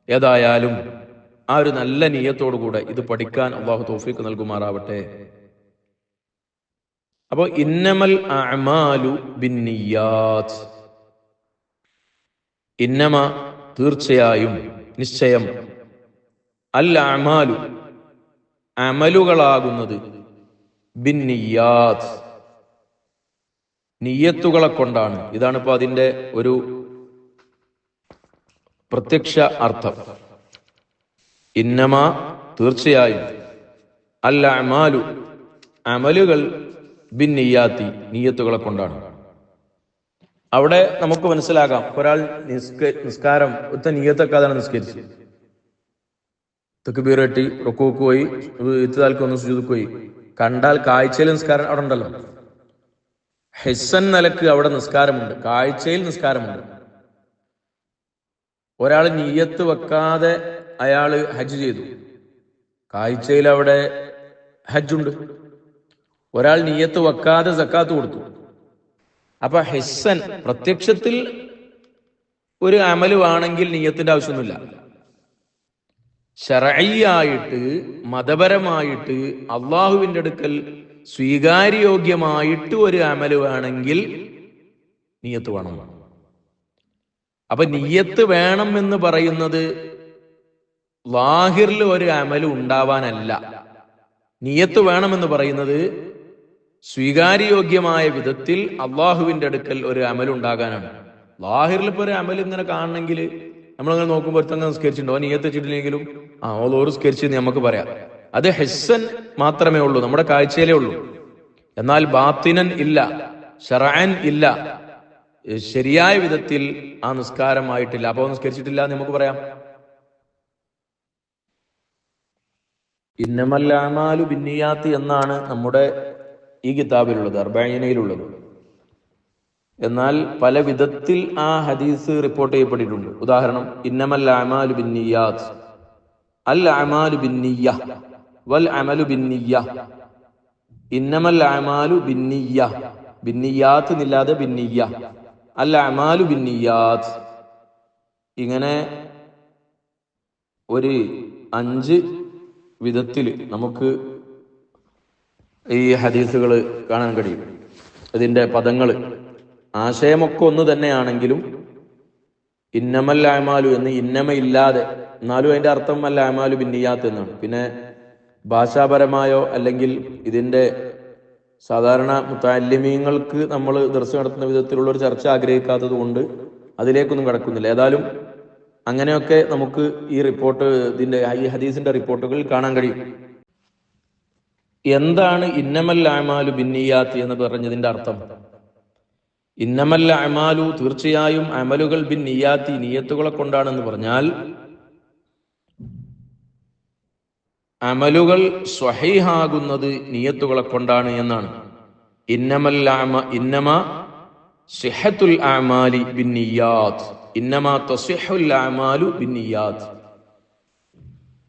ഏതായാലും ആ ഒരു നല്ല നിയ്യത്തോടുകൂടെ ഇത് പഠിക്കാൻ അല്ലാഹു തൗഫീഖ് നൽകുമാറാവട്ടെ. അപ്പോ ഇന്നമൽ അഅ്മാലു ബിന്നിയാത്ത്, ഇന്നമ തീർച്ചയായും, നിശ്ചയം, അൽ അഅ്മാലു അമലുകളാകുന്നത്, ബിന്നിയാത്ത് നിയ്യത്തുകളെ കൊണ്ടാണ്. ഇതാണ് ഇപ്പൊ അതിന്റെ ഒരു പ്രത്യക്ഷ അർത്ഥം ഇന്നമ തീർച്ചയായും അൽ അഅമാലു അമലുകൾ ബിൻ നിയ്യാത്തി നീയത്തുകളെ കൊണ്ടാണ്. അവിടെ നമുക്ക് മനസ്സിലാകാം, ഒരാൾ നിസ്കാരം ഒറ്റ നീയത്തൊക്കെ നിസ്കരിച്ചു, തക്ബീർ കെട്ടി റുക്കൂക്ക് പോയി, ഇത്തിദാൽക്ക് വന്ന് സുജൂദുക്ക് പോയി, കണ്ടാൽ കാഴ്ചയിൽ നിസ്കാരം അവിടെ ഉണ്ടല്ലോ. ഹിസ്സൻ നിലക്ക് അവിടെ നിസ്കാരമുണ്ട്, കാഴ്ചയിൽ നിസ്കാരമുണ്ട്. ഒരാൾ നീയത്ത് വെക്കാതെ അയാള് ഹജ്ജ് ചെയ്തു, കാഴ്ചയിൽ അവിടെ ഹജ്ജുണ്ട്. ഒരാൾ നീയത്ത് വെക്കാതെ സക്കാത്ത് കൊടുത്തു. അപ്പൊ ഹിസ്സൻ പ്രത്യക്ഷത്തിൽ ഒരു അമല് ആണെങ്കിൽ നീയത്തിന്റെ ആവശ്യമൊന്നുമില്ല. ശർഈയായിട്ട് മതപരമായിട്ട് അള്ളാഹുവിന്റെ അടുക്കൽ സ്വീകാര്യോഗ്യമായിട്ട് ഒരു അമല് വേണമെങ്കിൽ നിയ്യത്ത് വേണം. അപ്പൊ നിയ്യത്ത് വേണം എന്ന് പറയുന്നത് ലാഹിറിൽ ഒരു അമല് ഉണ്ടാവാനല്ല. നിയ്യത്ത് വേണമെന്ന് പറയുന്നത് സ്വീകാര്യോഗ്യമായ വിധത്തിൽ അള്ളാഹുവിന്റെ അടുക്കൽ ഒരു അമല് ഉണ്ടാകാനാണ്. ലാഹിറിൽ ഇപ്പൊ ഒരു അമല് ഇങ്ങനെ കാണണമെങ്കിൽ നമ്മളിങ്ങനെ നോക്കുമ്പോൾ ഒരുത്തങ്ങ് നിസ്കരിച്ചിട്ടുണ്ടോ, നിയ്യത്ത് വെച്ചിട്ടില്ലെങ്കിലും ഓരോ സ്കരിച്ചെന്ന് നമുക്ക് പറയാം. അത് ഹിസ്സൻ മാത്രമേ ഉള്ളൂ, നമ്മുടെ കാഴ്ചയിലേ ഉള്ളൂ. എന്നാൽ ബാത്തിനൻ ഇല്ല, ശർഅൻ ഇല്ല, ശരിയായ വിധത്തിൽ ആ നിസ്കാരമായിട്ടില്ല. അപ്പൊ നിസ്കരിച്ചിട്ടില്ല എന്ന് നമുക്ക് പറയാം. ഇന്നമൽ അഅമാലു ബിന്നിയാത്ത് എന്നാണ് നമ്മുടെ ഈ കിതാബിലുള്ളത്, അർബഈനയിലുള്ളത്. എന്നാൽ പല വിധത്തിൽ ആ ഹദീസ് റിപ്പോർട്ട് ചെയ്യപ്പെട്ടിട്ടുണ്ട്. ഉദാഹരണം, ഇന്നമൽ അഅമാലു ബിന്നിയാത്ത്, അൽ അഅമാലു ബിന്നിയ്യ വൽ അമലു ബിന്നിയ്യ, ഇന്നമൽ അഅമാലു ബിന്നിയ്യ, ബിന്നിയാത്ത് എന്നില്ലാതെ ബിന്നിയ്യ, അൽ അഅമാലു ബിന്നിയാത്ത്. ഇങ്ങനെ ഒരു 5 വിധത്തിൽ നമുക്ക് ഈ ഹദീസുകൾ കാണാൻ കഴിയും. ഇതിന്റെ പദങ്ങൾ ആശയമൊക്കെ ഒന്ന് തന്നെയാണെങ്കിലും ഇന്നമൽ അഅമാലു എന്ന് ഇന്നമ ഇല്ലാതെ, എന്നാലും അതിന്റെ അർത്ഥം അൽ അഅമാലു ബിന്നിയാത്ത് എന്നാണ്. പിന്നെ ഭാഷാപരമായോ അല്ലെങ്കിൽ ഇതിന്റെ സാധാരണ മുതഅല്ലിമീങ്ങൾക്ക് നമ്മൾ ദർസ് നടത്തുന്ന വിധത്തിലുള്ള ഒരു ചർച്ച ആഗ്രഹിക്കാത്തത് കൊണ്ട് അതിലേക്കൊന്നും കടക്കുന്നില്ല. ഏതായാലും അങ്ങനെയൊക്കെ നമുക്ക് ഈ റിപ്പോർട്ട്, ഈ ഹദീസിന്റെ റിപ്പോർട്ടുകളിൽ കാണാൻ കഴിയും. എന്താണ് ഇന്നമൽ അഅമാലു ബിന്നിയാത്ത് എന്ന് പറഞ്ഞതിന്റെ അർത്ഥം? ഇന്നമൽ അഅമാലു തീർച്ചയായും അമലുകൾ ബിൻ നിയ്യാത്തി നിയ്യത്തുകളെ കൊണ്ടാണെന്ന് പറഞ്ഞാൽ അമലുകൾ സ്വഹീഹാകുന്നത് നിയ്യത്തുകളെ കൊണ്ടാണ് എന്നാണ്. ഇന്നമ സിഹത്തുൽ അഅമാലി ബിന്നിയ്യാത്ത്, ഇന്നമ തസിഹുൽ അഅമാലു ബിന്നിയ്യാത്ത്.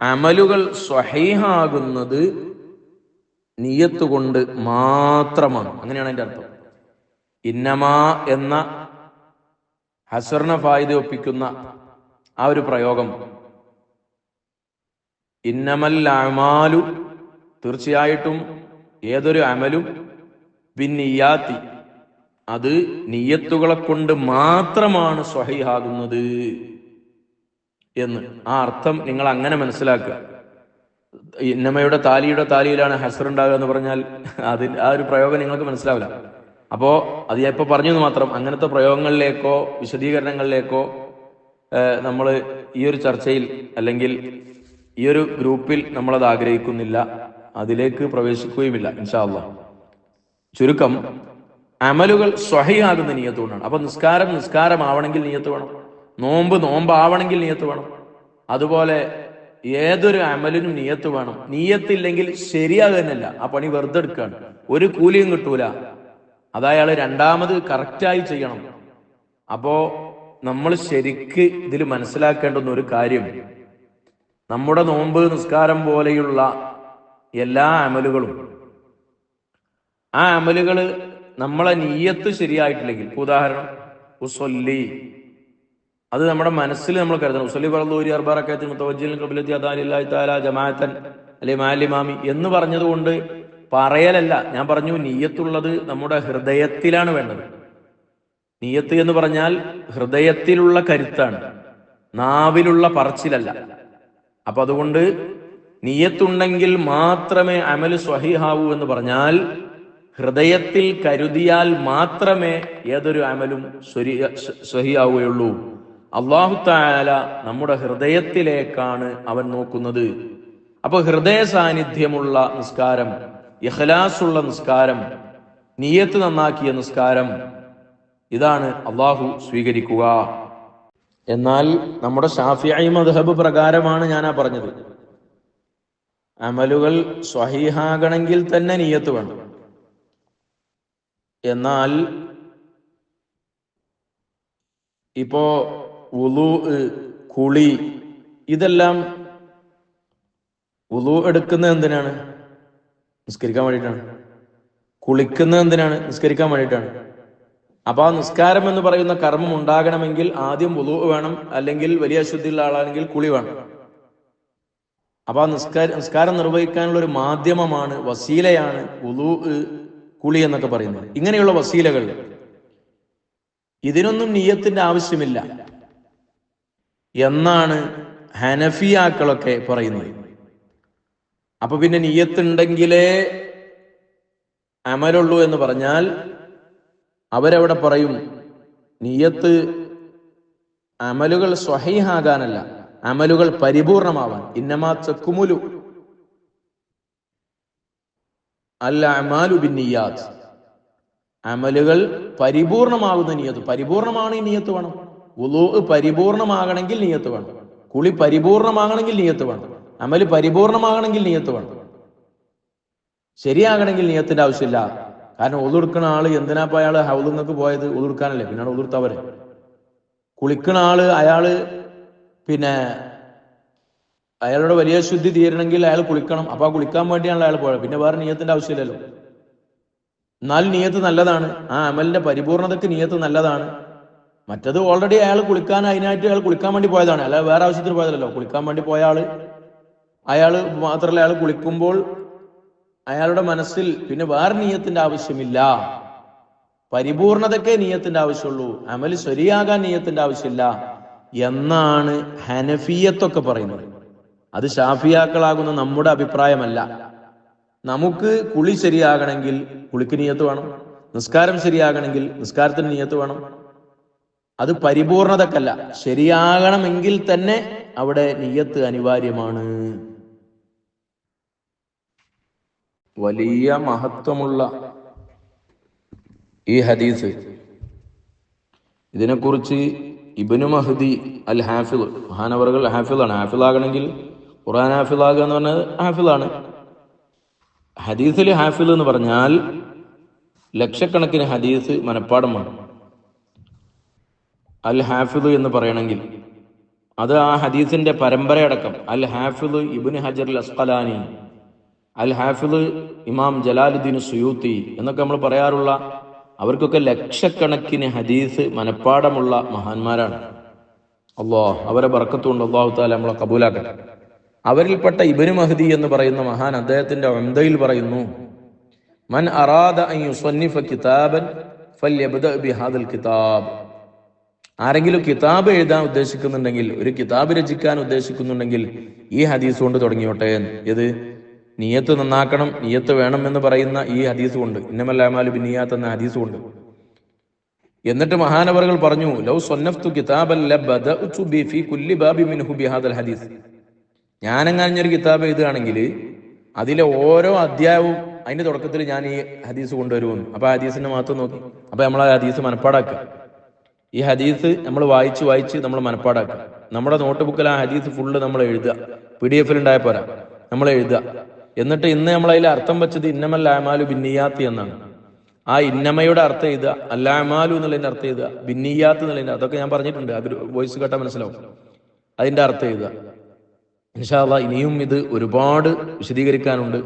അമലുകൾ സ്വഹീഹാകുന്നത് നിയ്യത്ത് കൊണ്ട് മാത്രമാണ്. അങ്ങനെയാണ് അതിന്റെ അർത്ഥം. ഇന്നമാ എന്ന ഹസ്റിനെ ഫായിദ ഒപ്പിക്കുന്ന ആ ഒരു പ്രയോഗം, ഇന്നമൽ അഅമാലു തീർച്ചയായിട്ടും ഏതൊരു അമലും ബിന്നിയ്യാത്തി അത് നിയ്യത്തുകളെ കൊണ്ട് മാത്രമാണ് സ്വഹീഹാകുന്നത് എന്ന്. ആ അർത്ഥം നിങ്ങൾ അങ്ങനെ മനസ്സിലാക്കുക. ഇന്നമയുടെ താലിയിലാണ് ഹസ്ർ ഉണ്ടാകുക എന്ന് പറഞ്ഞാൽ ആ ഒരു പ്രയോഗം നിങ്ങൾക്ക് മനസ്സിലാവില്ല. അപ്പോ അത് ഞാൻ ഇപ്പൊ പറഞ്ഞത് മാത്രം. അങ്ങനത്തെ പ്രയോഗങ്ങളിലേക്കോ വിശദീകരണങ്ങളിലേക്കോ നമ്മൾ ഈ ഒരു ചർച്ചയിൽ അല്ലെങ്കിൽ ഈ ഒരു ഗ്രൂപ്പിൽ നമ്മളത് ആഗ്രഹിക്കുന്നില്ല, അതിലേക്ക് പ്രവേശിക്കുകയുമില്ല ഇൻഷാ അല്ലാഹ്. ചുരുക്കം, അമലുകൾ സ്വഹീഹാകുന്ന നിയ്യത്ത് കൊണ്ടാണ്. അപ്പൊ നിസ്കാരം ആവണമെങ്കിൽ നിയ്യത്ത് വേണം, നോമ്പാവണമെങ്കിൽ നിയ്യത്ത് വേണം. അതുപോലെ ഏതൊരു അമലിനും നിയ്യത്ത് വേണം. നിയ്യത്തില്ലെങ്കിൽ ശരിയാകുന്നില്ല, ആ പണി വെറുതെ എടുക്കുകയാണ്, ഒരു കൂലിയും കിട്ടൂല. അതയാള് രണ്ടാമത് കറക്റ്റായി ചെയ്യണം. അപ്പോ നമ്മൾ ശരിക്ക് ഇതിൽ മനസ്സിലാക്കേണ്ടുന്ന ഒരു കാര്യം, നമ്മുടെ നോമ്പ് നിസ്കാരം പോലെയുള്ള എല്ലാ അമലുകളും, ആ അമലുകള് നമ്മളെ നിയ്യത്ത് ശരിയായിട്ടില്ലെങ്കിൽ, ഉദാഹരണം ഉസ്വല്ലി, അത് നമ്മുടെ മനസ്സിൽ നമ്മൾ കരുതണം. ഉസ്വല്ലി ഫർളൂരി അർബഅ റകഅത്തിൻ മുതവജ്ജിഹൻ ഖിബ്ലത്തി അദാലില്ലാഹി തആല ജമാഅത്തൻ അലി മഅൽ ഇമാമി എന്ന് പറഞ്ഞതുകൊണ്ട് പറയലല്ല. ഞാൻ പറഞ്ഞു നിയ്യത്തുള്ളത് നമ്മുടെ ഹൃദയത്തിലാണ് വേണ്ടത്. നിയ്യത്ത് എന്ന് പറഞ്ഞാൽ ഹൃദയത്തിലുള്ള കരുത്താണ്, നാവിലുള്ള പറച്ചിലല്ല. അപ്പൊ അതുകൊണ്ട് നിയ്യത്തുണ്ടെങ്കിൽ മാത്രമേ അമല് സ്വഹീഹാവൂ എന്ന് പറഞ്ഞാൽ ഹൃദയത്തിൽ കരുതിയാൽ മാത്രമേ ഏതൊരു അമലും സ്വഹീഹാവുകയുള്ളൂ. അല്ലാഹു തആല നമ്മുടെ ഹൃദയത്തിലേക്കാണ് അവൻ നോക്കുന്നത്. അപ്പൊ ഹൃദയ സാന്നിധ്യമുള്ള നിസ്കാരം, ഇഖ്ലാസുള്ള നിസ്കാരം, നിയ്യത്ത് നന്നാക്കിയ നിസ്കാരം, ഇതാണ് അള്ളാഹു സ്വീകരിക്കുക. എന്നാൽ നമ്മുടെ ശാഫിഈ മദ്ഹബ് പ്രകാരമാണ് ഞാനാ പറഞ്ഞത്. അമലുകൾ സ്വഹീഹാകണമെങ്കിൽ തന്നെ നിയ്യത്ത് വേണം. എന്നാൽ ഇപ്പോ വുളൂ, കുളി, ഇതെല്ലാം വുളൂ എടുക്കുന്നത് എന്തിനാണ്? നിസ്കരിക്കാൻ വേണ്ടിയിട്ടാണ്. കുളിക്കുന്നത് എന്തിനാണ്? നിസ്കരിക്കാൻ വേണ്ടിയിട്ടാണ്. അപ്പൊ ആ നിസ്കാരം എന്ന് പറയുന്ന കർമ്മം ഉണ്ടാകണമെങ്കിൽ ആദ്യം വുളൂ വേണം, അല്ലെങ്കിൽ വലിയ അശുദ്ധിയുള്ള ആളാണെങ്കിൽ കുളി വേണം. അപ്പൊ ആ നിസ്കാരം നിർവഹിക്കാനുള്ള ഒരു മാധ്യമമാണ്, വസീലയാണ് വുളൂ, കുളി എന്നൊക്കെ പറയുന്നത്. ഇങ്ങനെയുള്ള വസീലകൾ, ഇതിനൊന്നും നിയ്യത്തിന്റെ ആവശ്യമില്ല എന്നാണ് ഹനഫിയാക്കളൊക്കെ പറയുന്നത്. അപ്പൊ പിന്നെ നിയ്യത്തുണ്ടെങ്കിലേ അമലുള്ളൂ എന്ന് പറഞ്ഞാൽ അവരവിടെ പറയും നിയ്യത്ത് അമലുകൾ സ്വഹീഹാകാനല്ല, അമലുകൾ പരിപൂർണമാവാൻ. ഇന്നമാ തക്മുലു അൽ അഅമാലു ബിന്നിയ്യാത്ത്, അമലുകൾ പരിപൂർണമാകുന്ന നിയ്യത്ത്. പരിപൂർണമാണ് ഈ നിയ്യത്ത് വേണം. വുളൂ പരിപൂർണമാകണമെങ്കിൽ നിയ്യത്ത് വേണം. കുളി പരിപൂർണമാകണമെങ്കിൽ നിയ്യത്ത് വേണം. അമല് പരിപൂർണമാകണമെങ്കിൽ നിയ്യത്ത് വേണം. ശരിയാകണമെങ്കിൽ നിയ്യത്തിന്റെ ആവശ്യമില്ല. കാരണം ഒതുടുക്കുന്ന ആള് എന്തിനാപ്പ അയാള് ഹൗദുന്നൊക്കെ പോയത്? ഒതുടുക്കാനല്ലേ. പിന്നാണ് ഒതുടുത്തവരെ. കുളിക്കുന്ന ആള്, അയാള് പിന്നെ അയാളുടെ വലിയ ശുദ്ധി തീരണമെങ്കിൽ അയാൾ കുളിക്കണം. അപ്പൊ ആ കുളിക്കാൻ വേണ്ടിയാണല്ലോ അയാൾ പോയത്. പിന്നെ വേറെ നിയ്യത്തിന്റെ ആവശ്യമില്ലല്ലോ. എന്നാൽ നിയ്യത്ത് നല്ലതാണ്. ആ അമലിന്റെ പരിപൂർണതക്ക് നിയ്യത്ത് നല്ലതാണ്. മറ്റത് ഓൾറെഡി അയാൾ കുളിക്കാൻ, അതിനായിട്ട് അയാൾ കുളിക്കാൻ വേണ്ടി പോയതാണ്, അല്ല വേറെ ആവശ്യത്തിന് പോയതല്ലോ. കുളിക്കാൻ വേണ്ടി പോയ അയാള് മാത്രമല്ല, അയാൾ കുളിക്കുമ്പോൾ അയാളുടെ മനസ്സിൽ പിന്നെ വേറെ നിയ്യത്തിന്റെ ആവശ്യമില്ല. പരിപൂർണതക്കേ നിയ്യത്തിന്റെ ആവശ്യമുള്ളൂ, അമൽ ശരിയാകാൻ നിയ്യത്തിന്റെ ആവശ്യമില്ല എന്നാണ് ഹനഫിയത്തൊക്കെ പറയുന്നത്. അത് ശാഫിയാക്കളാകുന്ന നമ്മുടെ അഭിപ്രായമല്ല. നമുക്ക് കുളി ശരിയാകണമെങ്കിൽ കുളിക്ക് നിയ്യത്ത് വേണം, നിസ്കാരം ശരിയാകണമെങ്കിൽ നിസ്കാരത്തിന് നിയ്യത്ത് വേണം. അത് പരിപൂർണതക്കല്ല, ശരിയാകണമെങ്കിൽ തന്നെ അവിടെ നിയ്യത്ത് അനിവാര്യമാണ്. വലിയ മഹത്വമുള്ള ഈ ഹദീസ്, ഇതിനെക്കുറിച്ച് ഇബ്നു മഹ്ദി അൽ ഹാഫിദ്, മഹാനവറുകൾ ഹാഫിളാണ്. ഹാഫിളാകണമെങ്കിൽ ഖുർആൻ ഹാഫിളാകുക എന്ന് പറഞ്ഞത് ഹാഫിളാണ്. ഹദീസിൽ ഹാഫിൾ എന്ന് പറഞ്ഞാൽ ലക്ഷക്കണക്കിന് ഹദീസ് മനഃപ്പാടമാണ്. അൽ ഹാഫിദ് എന്ന് പറയണമെങ്കിൽ അത് ആ ഹദീസിന്റെ പരമ്പരയടക്കം അൽ ഹാഫിദ് ഇബ്നു ഹജർ അൽ അസ്ഖലാനി, അൽ ഹാഫിദ് ഇമാം ജലാലുദ്ദീൻ സുയൂത്തി എന്നൊക്കെ നമ്മൾ പറയാറുള്ള, അവർക്കൊക്കെ ലക്ഷക്കണക്കിന് ഹദീസ് മനഃപ്പാടമുള്ള മഹാന്മാരാണ്. അല്ലാഹ് അവരെ ബർക്കത്തുകൊണ്ട് അല്ലാഹു തആല നമ്മളെ കബൂലാക്കട്ടെ. അവരിൽപ്പെട്ട ഇബ്നു മഹ്ദി എന്ന് പറയുന്ന മഹാൻ അദ്ദേഹത്തിന്റെ ഉംദയിൽ പറയുന്നു, മൻ അറാദ അൻ യുസന്നിഫ കിതാബൻ ഫല്യബ്ദഅ ബിഹാദൽ കിതാബ്. ആരെങ്കിലും കിതാബ് എഴുതാൻ ഉദ്ദേശിക്കുന്നുണ്ടെങ്കിൽ, ഒരു കിതാബ് രചിക്കാൻ ഉദ്ദേശിക്കുന്നുണ്ടെങ്കിൽ ഈ ഹദീസ് കൊണ്ട് തുടങ്ങിയോട്ടെ. ഇത് നിയ്യത്ത് നന്നാക്കണം, നിയ്യത്ത് വേണം എന്ന് പറയുന്ന ഈ ഹദീസ് കൊണ്ട്, ഇന്നമൽ അഅ്മാലു ബിന്നിയ്യാത്ത് എന്ന ഹദീസ് കൊണ്ട്. എന്നിട്ട് മഹാനവറുകൾ പറഞ്ഞു, ലൗ സന്നഫ്തു കിതാബൻ ലബദഅതു ബി ഫീ കുല്ലി ബാബി മിൻഹു ബിഹാദൽ ഹദീസ്. ഞാനെങ്ങാഞ്ഞൊരു കിതാബ് എഴുതുകയാണെങ്കിൽ അതിലെ ഓരോ അധ്യായവും അതിന്റെ തുടക്കത്തിൽ ഞാൻ ഈ ഹദീസ് കൊണ്ടുവരുമെന്ന്. അപ്പൊ ആ ഹദീസിന്റെ മാത്രം നോക്കി, അപ്പൊ നമ്മൾ ആ ഹദീസ് മനഃപ്പാടാക്കുക. ഈ ഹദീസ് നമ്മൾ വായിച്ച് നമ്മൾ മനഃപ്പാടാക്കുക. നമ്മുടെ നോട്ട് ബുക്കിൽ ആ ഹദീസ് ഫുള്ള് നമ്മൾ എഴുതുക. PDF ഉണ്ടായ പോരാ, നമ്മൾ എഴുതുക. എന്നിട്ട് ഇന്ന് നമ്മൾ അതിൽ അർത്ഥം വെച്ചത് ഇന്നമൽ അഅ്മാലു ബിന്നിയ്യാത്ത് എന്നാണ്. ആ ഇന്നമയുടെ അർത്ഥം എഴുതുക, അൽ അഅ്മാലു എന്നുള്ളതിന്റെ അർത്ഥം എഴുതുക, ബിന്നിയ്യാത്ത് എന്നുള്ളതിന്റെ, അതൊക്കെ ഞാൻ പറഞ്ഞിട്ടുണ്ട്, അത് വോയിസ് കേട്ടാൽ മനസ്സിലാവും. അതിന്റെ അർത്ഥം എഴുതുക. ഇൻഷാ അല്ലാഹ് ഇനിയും ഇത് ഒരുപാട് വിശദീകരിക്കാനുണ്ട്,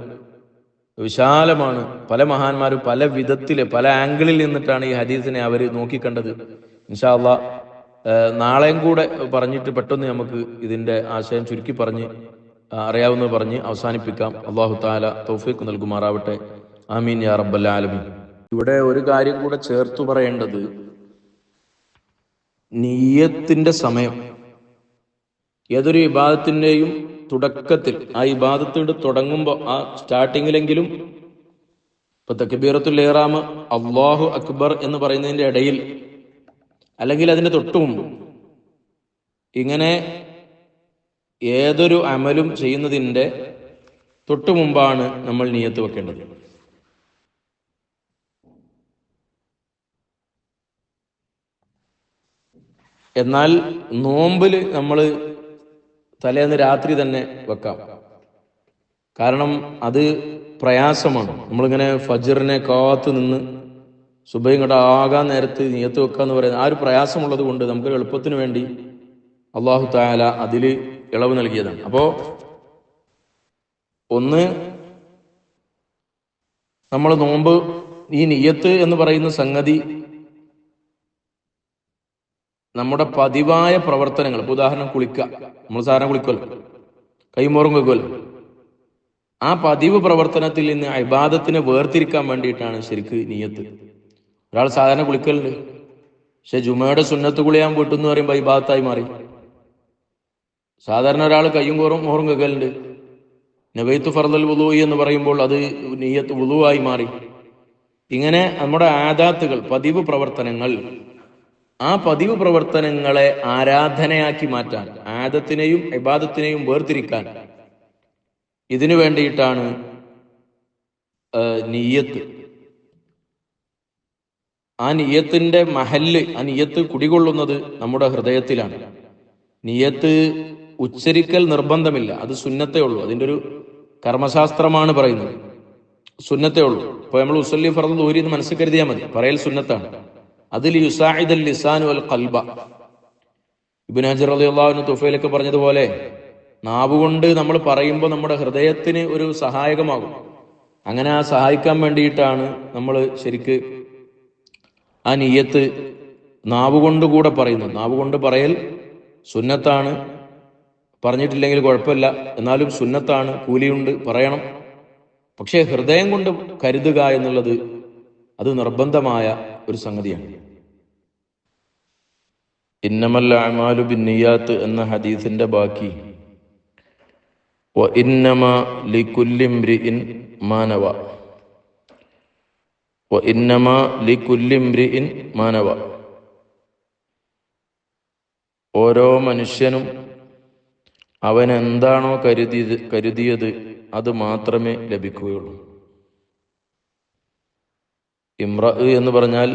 വിശാലമാണ്. പല മഹാന്മാരും പല വിധത്തില് പല ആംഗിളിൽ നിന്നിട്ടാണ് ഈ ഹദീസിനെ അവർ നോക്കിക്കണ്ടത്. ഇൻഷാ അല്ലാഹ് നാളെയും കൂടെ പറഞ്ഞിട്ട് പെട്ടെന്ന് നമുക്ക് ഇതിന്റെ ആശയം ചുരുക്കി പറഞ്ഞ് അറിയാവുന്നത് പറഞ്ഞ് അവസാനിപ്പിക്കാം. അല്ലാഹു തആല തൗഫീഖ് നൽകുമാറാവട്ടെ. ആമീൻ യാ റബ്ബൽ ആലമീൻ. ഇവിടെ ഒരു കാര്യം കൂടെ ചേർത്തു പറയേണ്ടത്, നിയ്യത്തിന്റെ സമയം ഏതൊരു ഇബാദത്തിന്റെയും തുടക്കത്തിൽ, ആ ഇബാദത്തോട് തുടങ്ങുമ്പോൾ ആ സ്റ്റാർട്ടിങ്ങിലെങ്കിലും, ഇപ്പൊ തക്ബീറത്തുൽ ഇഹ്റാം അല്ലാഹു അക്ബർ എന്ന് പറയുന്നതിന്റെ ഇടയിൽ അല്ലെങ്കിൽ അതിന്റെ തൊട്ടു മുമ്പ് ഇങ്ങനെ ഏതൊരു അമലും ചെയ്യുന്നതിൻ്റെ തൊട്ടു മുമ്പാണ് നമ്മൾ നിയ്യത്ത് വെക്കേണ്ടത്. എന്നാൽ നോമ്പിൽ നമ്മൾ തലേന്ന് രാത്രി തന്നെ വെക്കാം. കാരണം അത് പ്രയാസമാണ്. നമ്മളിങ്ങനെ ഫജ്റിനെ കാത്തു നിന്ന് സുബഹി ഇങ്ങോട്ട് ആകാൻ നേരത്ത് നിയ്യത്ത് വെക്കുക എന്ന് പറയുന്നത് ആ ഒരു പ്രയാസമുള്ളത് കൊണ്ട് നമുക്ക് എളുപ്പത്തിന് വേണ്ടി അള്ളാഹു തആല അതിൽ ഇളവ് നൽകിയതാണ്. അപ്പോൾ ഒന്ന്, നമ്മൾ നോമ്പ് ഈ നിയ്യത്ത് എന്ന് പറയുന്ന സംഗതി നമ്മുടെ പതിവായ പ്രവർത്തനങ്ങൾ, ഉദാഹരണം കുളിക്കുക, നമ്മൾ സാധാരണ കുളിക്കുമല്ലോ, കൈമോറും വെക്കുമല്ലോ, ആ പതിവ് പ്രവർത്തനത്തിൽ നിന്ന് ഇബാദത്തിനെ വേർതിരിക്കാൻ വേണ്ടിയിട്ടാണ് ശരിക്ക് നിയ്യത്ത്. ഒരാൾ സാധാരണ കുളിക്കലുണ്ട്, പക്ഷെ ജുമയുടെ സുന്നത്ത് കുളിയാൻ വീട്ടും എന്ന് പറയുമ്പോൾ ഇബാദത്തായി മാറി. സാധാരണ ഒരാൾ കയ്യും മോറും വെക്കലുണ്ട്, നബൈത്തു ഫർദൽ വുളൂഇ എന്ന് പറയുമ്പോൾ അത് നിയ്യത്ത് വുളൂആയി മാറി. ഇങ്ങനെ നമ്മുടെ ആദാത്തുകൾ, പതിവ് പ്രവർത്തനങ്ങൾ, ആ പതിവ് പ്രവർത്തനങ്ങളെ ആരാധനയാക്കി മാറ്റാൻ, ആദത്തിനെയും ഇബാദത്തിനെയും വേർതിരിക്കാൻ, ഇതിനു വേണ്ടിയിട്ടാണ് നിയ്യത്ത്. ആ നിയ്യത്തിന്റെ മഹല്ല്, ആ നിയ്യത്ത് കുടികൊള്ളുന്നത് നമ്മുടെ ഹൃദയത്തിലാണ്. നിയ്യത്ത് ഉച്ചരിക്കൽ നിർബന്ധമില്ല, അത് സുന്നത്തേ ഉള്ളൂ. അതിൻ്റെ ഒരു കർമ്മശാസ്ത്രമാണ് പറയുന്നത്, സുന്നത്തേ ഉള്ളൂ. ഇപ്പൊ നമ്മൾ ഉസല്ലി ഫർദ് ദൂരി എന്ന് മനസ്സിൽ കരുതിയാൽ മതി, പറയൽ സുന്നത്താണ്. അതിൽ യുസാഇദൽ ലിസാനു വൽ ഖൽബ, ഇബ്നു ഹജർ റളിയല്ലാഹു അൻഹു തുഫൈലൊക്കെ പറഞ്ഞതുപോലെ നാവുകൊണ്ട് നമ്മൾ പറയുമ്പോൾ നമ്മുടെ ഹൃദയത്തിന് ഒരു സഹായകമാകും. അങ്ങനെ ആ സഹായിക്കാൻ വേണ്ടിയിട്ടാണ് നമ്മൾ ശരിക്ക് ആ നിയ്യത്ത് നാവുകൊണ്ട് കൂടെ പറയുന്നത്. നാവുകൊണ്ട് പറയൽ സുന്നത്താണ്, പറഞ്ഞിട്ടില്ലെങ്കിൽ കുഴപ്പമില്ല, എന്നാലും സുന്നത്താണ്, കൂലിയുണ്ട്, പറയണം. പക്ഷേ ഹൃദയം കൊണ്ട് കരുതുക എന്നുള്ളത് അത് നിർബന്ധമായ ഒരു സംഗതിയാണ്. ഇന്നമൽ അഅ്മാലു ബിന്നിയാത്ത് എന്ന ഹദീസിന്റെ ബാക്കി വഇന്നമാ ലികുല്ലി ഇംറിഇൻ മാ നവ, വഇന്നമാ ലികുല്ലി ഇംറിഇൻ മാ നവ. ഓരോ മനുഷ്യനും അവൻ എന്താണോ കരുതിയത് അത് മാത്രമേ ലഭിക്കുകയുള്ളൂ. ഇമ്ര എന്ന് പറഞ്ഞാൽ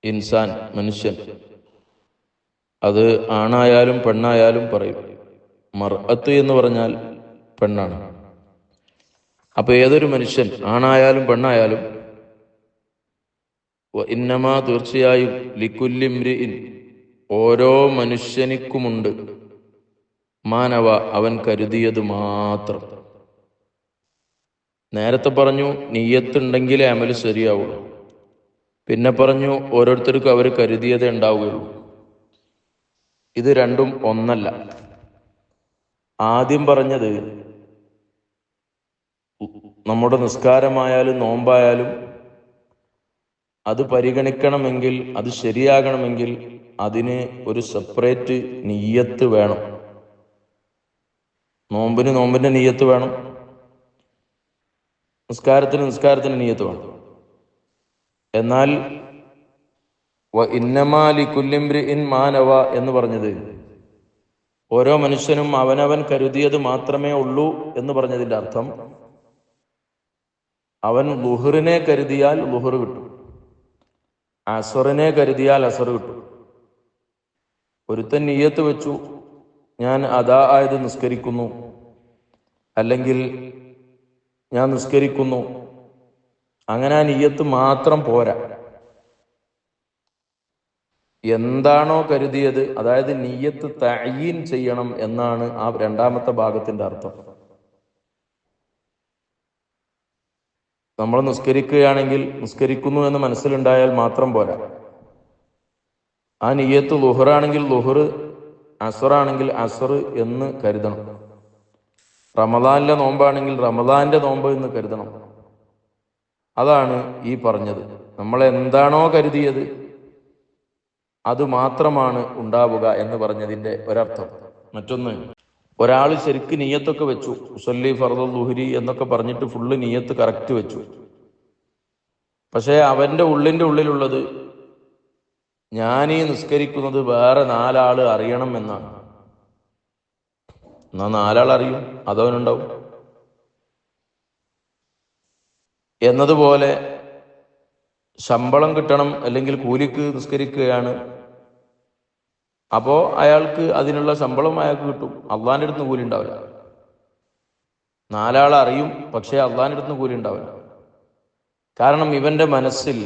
ഇൻസാൻ, മനുഷ്യൻ. അത് ആണായാലും പെണ്ണായാലും പറയും. മർഅത്ത് എന്ന് പറഞ്ഞാൽ പെണ്ണാണ്. അപ്പൊ ഏതൊരു മനുഷ്യൻ, ആണായാലും പെണ്ണായാലും, ഇന്നമാ തീർച്ചയായും ലികുല്ലി ഇംറിഇൻ ഓരോ മനുഷ്യനിക്കുമുണ്ട് മാനവ അവൻ കരുതിയത് മാത്രം. നേരത്തെ പറഞ്ഞു നിയ്യത്തുണ്ടെങ്കിലേ അമല് ശരിയാവുള്ളൂ. പിന്നെ പറഞ്ഞു ഓരോരുത്തർക്കും അവർ കരുതിയതേ ഉണ്ടാവുകയുള്ളൂ. ഇത് രണ്ടും ഒന്നല്ല. ആദ്യം പറഞ്ഞത് നമ്മുടെ നിസ്കാരമായാലും നോമ്പായാലും അത് പരിഗണിക്കണമെങ്കിൽ, അത് ശരിയാകണമെങ്കിൽ അതിന് ഒരു സെപ്പറേറ്റ് നിയ്യത്ത് വേണം. നോമ്പിന് നോമ്പിന്റെ നിയ്യത്ത് വേണം, നിസ്കാരത്തിന് നിയ്യത്ത് വേണം. എന്നാൽ ഇന്നമാ ലികുല്ലി ഇംറിഇൻ മാ നവ എന്ന് പറഞ്ഞത് ഓരോ മനുഷ്യനും അവനവൻ കരുതിയത് മാത്രമേ ഉള്ളൂ എന്ന് പറഞ്ഞതിന്റെ അർത്ഥം, അവൻ ളുഹറിനെ കരുതിയാൽ ളുഹർ കിട്ടും, അസറിനെ കരുതിയാൽ അസർ കിട്ടും. ഒരുത്തൻ നിയ്യത്ത് വെച്ചു, ഞാൻ അദാ ആയത് നിസ്കരിക്കുന്നു, അല്ലെങ്കിൽ ഞാൻ നിസ്കരിക്കുന്നു, അങ്ങനെ ആ നിയ്യത്ത് മാത്രം പോരാ. എന്താണോ കരുതിയത്, അതായത് നിയ്യത്ത് തഅയീൻ ചെയ്യണം എന്നാണ് ആ രണ്ടാമത്തെ ഭാഗത്തിന്റെ അർത്ഥം. നമ്മൾ നിസ്കരിക്കുകയാണെങ്കിൽ നിസ്കരിക്കുന്നു എന്ന് മനസ്സിലുണ്ടായാൽ മാത്രം പോരാ. ആ നിയ്യത്ത് ളുഹറാണെങ്കിൽ ളുഹർ, അസറാണെങ്കിൽ അസർ എന്ന് കരുതണം. റമദാനിലെ നോമ്പാണെങ്കിൽ റമദാന്റെ നോമ്പ് എന്ന് കരുതണം. അതാണ് ഈ പറഞ്ഞത്. നമ്മൾ എന്താണോ കരുതിയത് അത് മാത്രമാണ് ഉണ്ടാവുക എന്ന് പറഞ്ഞതിന്റെ ഒരർത്ഥം. മറ്റൊന്ന്, ഒരാൾ ശരിക്ക് നിയ്യത്തൊക്കെ വെച്ചു, ഉസല്ലി ഫർദുൽ ളുഹ്രി എന്നൊക്കെ പറഞ്ഞിട്ട് ഫുള്ള് നിയ്യത്ത് കറക്റ്റ് വെച്ചു. പക്ഷെ അവന്റെ ഉള്ളിലുള്ളത് ഞാനീ നിസ്കരിക്കുന്നത് വേറെ നാലാള് അറിയണം എന്നാണ്. എന്നാ നാലാൾ അറിയും, അതവനുണ്ടാവും. എന്നതുപോലെ ശമ്പളം കിട്ടണം, അല്ലെങ്കിൽ കൂലിക്ക് നിസ്കരിക്കുകയാണ്, അപ്പോ അയാൾക്ക് അതിനുള്ള ശമ്പളം അയാൾക്ക് കിട്ടും, അള്ളാന്റെ അടുത്ത് കൂലി ഉണ്ടാവില്ല. നാലാൾ അറിയും, പക്ഷേ അള്ളാന്റെ അടുത്ത് കൂലി ഉണ്ടാവില്ല. കാരണം ഇവന്റെ മനസ്സിൽ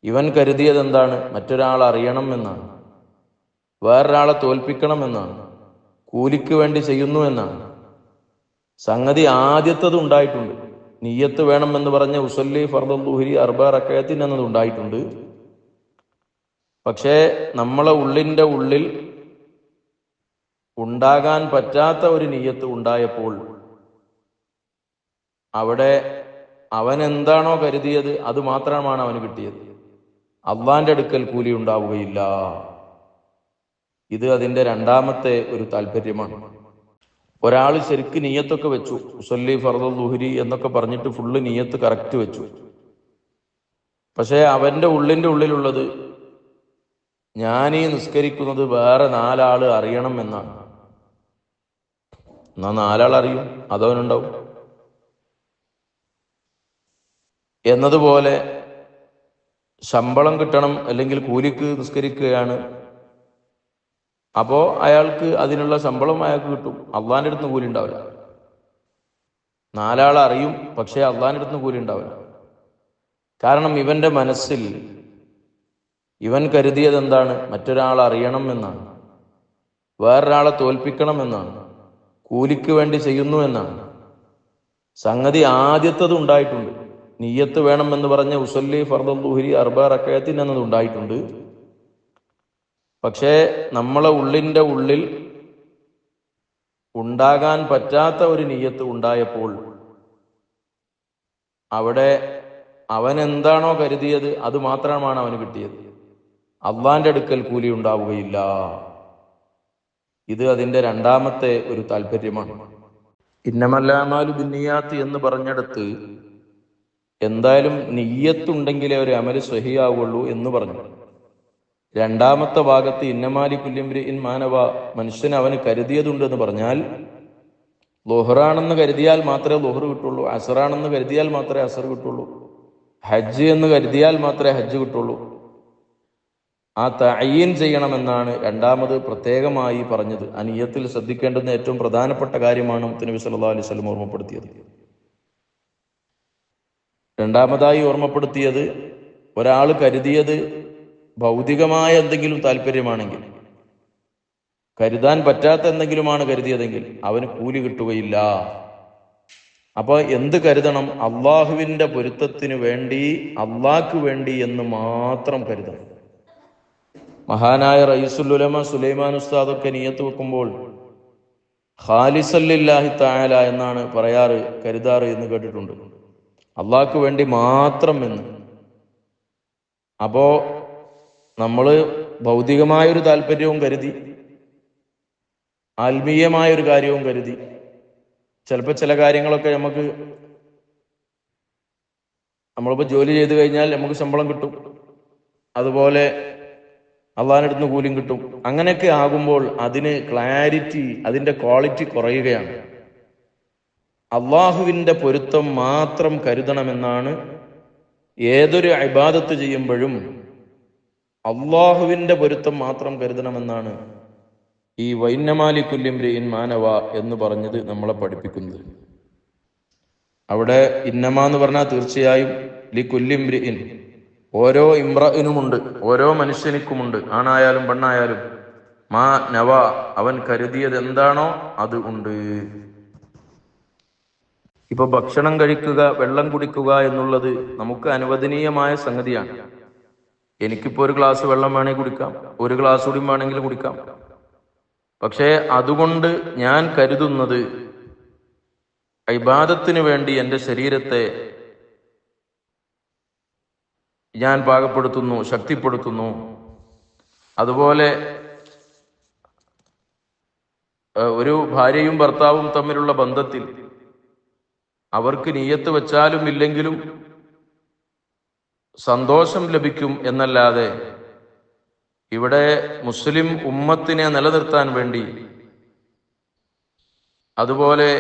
ഇവൻ കരുതിയത് എന്താണ്? മറ്റൊരാൾ അറിയണം എന്നാണ്, വേറൊരാളെ തോൽപ്പിക്കണം എന്നാണ്, കൂലിക്ക് വേണ്ടി ചെയ്യുന്നു എന്നാണ്. സംഗതി ആദ്യത്തത് ഉണ്ടായിട്ടുണ്ട്. നിയ്യത്ത് വേണം എന്ന് പറഞ്ഞ ഉസല്ലി ഫർദുൽ ദുഹരി അർബ റകഅത്തിൻ എന്നത് ഉണ്ടായിട്ടുണ്ട്. പക്ഷേ നമ്മളെ ഉള്ളിന്റെ ഉള്ളിൽ ഉണ്ടാകാൻ പറ്റാത്ത ഒരു നിയ്യത്ത് ഉണ്ടായപ്പോൾ അവിടെ അവൻ എന്താണോ കരുതിയത് അത് മാത്രമാണ് അവന് കിട്ടിയത്. അള്ളാന്റെ അടുക്കൽ കൂലി ഉണ്ടാവുകയില്ല. ഇത് അതിന്റെ രണ്ടാമത്തെ ഒരു താല്പര്യമാണ്. ഒരാൾ ശരിക്ക് നിയ്യത്തൊക്കെ വെച്ചു, ഉസല്ലി ഫർദുൽ ദുഹരി എന്നൊക്കെ പറഞ്ഞിട്ട് ഫുള്ള് നിയ്യത്ത് കറക്റ്റ് വെച്ചു. പക്ഷേ അവന്റെ ഉള്ളിന്റെ ഉള്ളിലുള്ളത് ഞാനീ നിസ്കരിക്കുന്നത് വേറെ നാലാള് അറിയണം എന്നാണ്. എന്നാ നാലാൾ അറിയും, അതവനുണ്ടാവും. എന്നതുപോലെ ശമ്പളം കിട്ടണം, അല്ലെങ്കിൽ കൂലിക്ക് നിസ്കരിക്കുകയാണ്, അപ്പോ അയാൾക്ക് അതിനുള്ള ശമ്പളം അയാൾക്ക് കിട്ടും, അള്ളാന്റെ അടുത്ത് കൂലി ഉണ്ടാവില്ല. നാലാൾ അറിയും, പക്ഷേ അള്ളാന്റെ അടുത്ത് കൂലി ഉണ്ടാവില്ല. കാരണം ഇവന്റെ മനസ്സിൽ ഇവൻ കരുതിയത് എന്താണ്? മറ്റൊരാൾ അറിയണം എന്നാണ്, വേറൊരാളെ തോൽപ്പിക്കണം എന്നാണ്, കൂലിക്ക് വേണ്ടി ചെയ്യുന്നു എന്നാണ്. സംഗതി ആദ്യത്തത് ഉണ്ടായിട്ടുണ്ട്. നിയ്യത്ത് വേണം എന്ന് പറഞ്ഞ ഉസല്ലി ഫർദുൽ ദുഹരി അർബ റകഅത്തിൻ എന്നത് ഉണ്ടായിട്ടുണ്ട്. പക്ഷേ നമ്മളെ ഉള്ളിന്റെ ഉള്ളിൽ ഉണ്ടാകാൻ പറ്റാത്ത ഒരു നിയ്യത്ത് ഉണ്ടായപ്പോൾ അവിടെ അവൻ എന്താണോ കരുതിയത് അത് മാത്രമാണ് അവന് കിട്ടിയത്. അള്ളാന്റെ അടുക്കൽ കൂലി ഉണ്ടാവുകയില്ല. ഇത് അതിന്റെ രണ്ടാമത്തെ ഒരു താല്പര്യമാണ്. ഇന്നമൽ അഅ്മാലു ബിന്നിയാത്ത് എന്ന് പറഞ്ഞിടത്ത് എന്തായാലും നിയ്യത്തുണ്ടെങ്കിലേ ഒരു അമല് സ്വഹിയാവുള്ളൂ എന്ന് പറഞ്ഞു. രണ്ടാമത്തെ ഭാഗത്ത് ഇന്നമാലി കുല്ലിംറിഇൻ മാനവ, മനുഷ്യന് അവന് കരുതിയതുണ്ട് എന്ന് പറഞ്ഞാൽ ളുഹറാണെന്ന് കരുതിയാൽ മാത്രമേ ളുഹർ കിട്ടുള്ളൂ, അസറാണെന്ന് കരുതിയാൽ മാത്രമേ അസർ കിട്ടുള്ളൂ, ഹജ്ജ് എന്ന് കരുതിയാൽ മാത്രമേ ഹജ്ജ് കിട്ടുള്ളൂ. ആ തഅയീൻ ചെയ്യണമെന്നാണ് രണ്ടാമത് പ്രത്യേകമായി പറഞ്ഞത്. ആ നിയ്യത്തിൽ ശ്രദ്ധിക്കേണ്ടുന്ന ഏറ്റവും പ്രധാനപ്പെട്ട കാര്യമാണ് മുത്തുനബി സല്ലല്ലാഹു അലൈഹി വസല്ലം ഓർമ്മപ്പെടുത്തിയത്. രണ്ടാമതായി ഓർമ്മപ്പെടുത്തിയത്, ഒരാൾ കരുതിയത് ഭൗതികമായ എന്തെങ്കിലും താല്പര്യമാണെങ്കിൽ, കരുതാൻ പറ്റാത്ത എന്തെങ്കിലുമാണ് കരുതിയതെങ്കിൽ അവന് കൂലി കിട്ടുകയില്ല. അപ്പൊ എന്ത് കരുതണം? അള്ളാഹുവിന്റെ പൊരുത്തത്തിന് വേണ്ടി, അള്ളാഹ്ക്ക് വേണ്ടി എന്ന് മാത്രം കരുതണം. മഹാനായ റഈസുൽ ഉലമ സുലൈമാൻ ഉസ്താദൊക്കെ നിയ്യത്ത് വെക്കുമ്പോൾ ഖാലിസൻ ലില്ലാഹി തആല എന്നാണ് പറയാറ്, കരുതാറ് എന്ന് കേട്ടിട്ടുണ്ട്. അള്ളാഹ്ക്ക് വേണ്ടി മാത്രം എന്ന്. അപ്പോ നമ്മള് ഭൗതികമായൊരു താല്പര്യവും കരുതി, ആത്മീയമായൊരു കാര്യവും കരുതി. ചിലപ്പോൾ ചില കാര്യങ്ങളൊക്കെ നമ്മളിപ്പോൾ ജോലി ചെയ്ത് കഴിഞ്ഞാൽ നമുക്ക് ശമ്പളം കിട്ടും, അതുപോലെ അള്ളാഹിന്റെ അടുത്ത് നിന്ന് കൂലിയും കിട്ടും. അങ്ങനെയൊക്കെ ആകുമ്പോൾ അതിന് ക്ലാരിറ്റി, അതിന്റെ ക്വാളിറ്റി കുറയുകയാണ്. അള്ളാഹുവിന്റെ പൊരുത്തം മാത്രം കരുതണമെന്നാണ്. ഏതൊരു ഇബാദത്ത് ചെയ്യുമ്പോഴും അള്ളാഹുവിന്റെ പൊരുത്തം മാത്രം കരുതണമെന്നാണ് ഈ വൈന്നമാലി കുല്ലിംറിഇൻ മാനവ എന്ന് പറഞ്ഞത് നമ്മളെ പഠിപ്പിക്കുന്നത്. അവിടെ ഇന്നമ എന്ന് പറഞ്ഞാൽ തീർച്ചയായും ലി കുല്ലിംറിഇൻ, ഓരോ ഇമ്രഇനുമുണ്ട്, ഓരോ മനുഷ്യനിക്കുമുണ്ട്, ആണായാലും പെണ്ണായാലും. മാ നവ, അവൻ കരുതിയത് എന്താണോ അത് ഉണ്ട്. ഇപ്പൊ ഭക്ഷണം കഴിക്കുക, വെള്ളം കുടിക്കുക എന്നുള്ളത് നമുക്ക് അനുവദനീയമായ സംഗതിയാണ്. എനിക്കിപ്പോ ഒരു ഗ്ലാസ് വെള്ളം വേണമെങ്കിൽ കുടിക്കാം, ഒരു ഗ്ലാസ് കൂടി വേണമെങ്കിൽ കുടിക്കാം. പക്ഷേ അതുകൊണ്ട് ഞാൻ കരുതുന്നത് ഇബാദത്തിന് വേണ്ടി എൻ്റെ ശരീരത്തെ ഞാൻ പാകപ്പെടുത്തുന്നു, ശക്തിപ്പെടുത്തുന്നു. അതുപോലെ ഒരു ഭാര്യയും ഭർത്താവും തമ്മിലുള്ള ബന്ധത്തിൽ അവർക്ക് നിയ്യത്ത് വെച്ചാലും ഇല്ലെങ്കിലും സന്തോഷം ലഭിക്കും എന്നല്ലാതെ ഇവിടെ മുസ്ലിം ഉമ്മത്തിനെ നിലനിർത്താൻ വേണ്ടി, അതുപോലെ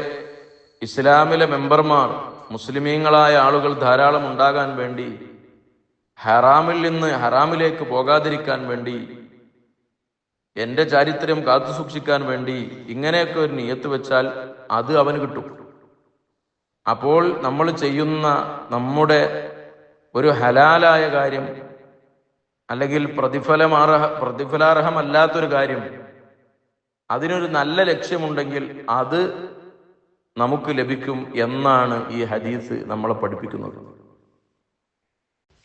ഇസ്ലാമിലെ മെമ്പർമാർ മുസ്ലിമീങ്ങളായ ആളുകൾ ധാരാളം ഉണ്ടാകാൻ വേണ്ടി, ഹറാമിൽ നിന്ന് ഹറാമിലേക്ക് പോകാതിരിക്കാൻ വേണ്ടി, എൻ്റെ ചാരിത്രം കാത്തു സൂക്ഷിക്കാൻ വേണ്ടി, ഇങ്ങനെയൊക്കെ ഒരു നിയത്ത് വെച്ചാൽ അത് അവന് കിട്ടും. അപ്പോൾ നമ്മൾ ചെയ്യുന്ന നമ്മുടെ ഒരു ഹലാലായ കാര്യം, അല്ലെങ്കിൽ പ്രതിഫലാർഹമല്ലാത്തൊരു കാര്യം, അതിനൊരു നല്ല ലക്ഷ്യമുണ്ടെങ്കിൽ അത് നമുക്ക് ലഭിക്കും എന്നാണ് ഈ ഹദീസ് നമ്മളെ പഠിപ്പിക്കുന്നത്.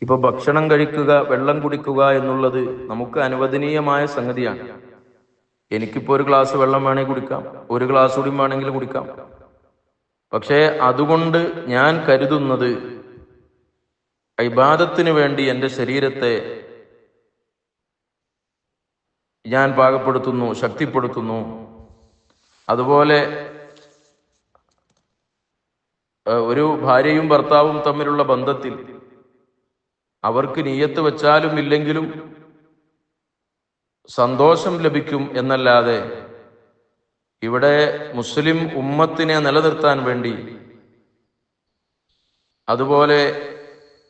ഇപ്പൊ ഭക്ഷണം കഴിക്കുക, വെള്ളം കുടിക്കുക എന്നുള്ളത് നമുക്ക് അനുവദനീയമായ സംഗതിയാണ്. എനിക്കിപ്പോ ഒരു ഗ്ലാസ് വെള്ളം വേണമെങ്കിൽ കുടിക്കാം, ഒരു ഗ്ലാസ് കൂടി വേണമെങ്കിൽ കുടിക്കാം. പക്ഷേ അതുകൊണ്ട് ഞാൻ കരുതുന്നത് ഇബാദത്തിന് വേണ്ടി എൻ്റെ ശരീരത്തെ ഞാൻ പാകപ്പെടുത്തുന്നു, ശക്തിപ്പെടുത്തുന്നു. അതുപോലെ ഒരു ഭാര്യയും ഭർത്താവും തമ്മിലുള്ള ബന്ധത്തിൽ അവർക്ക് നിയ്യത്ത് വെച്ചാലും ഇല്ലെങ്കിലും സന്തോഷം ലഭിക്കും എന്നല്ലാതെ, ഇവിടെ മുസ്ലിം ഉമ്മത്തിനെ നിലനിർത്താൻ വേണ്ടി, അതുപോലെ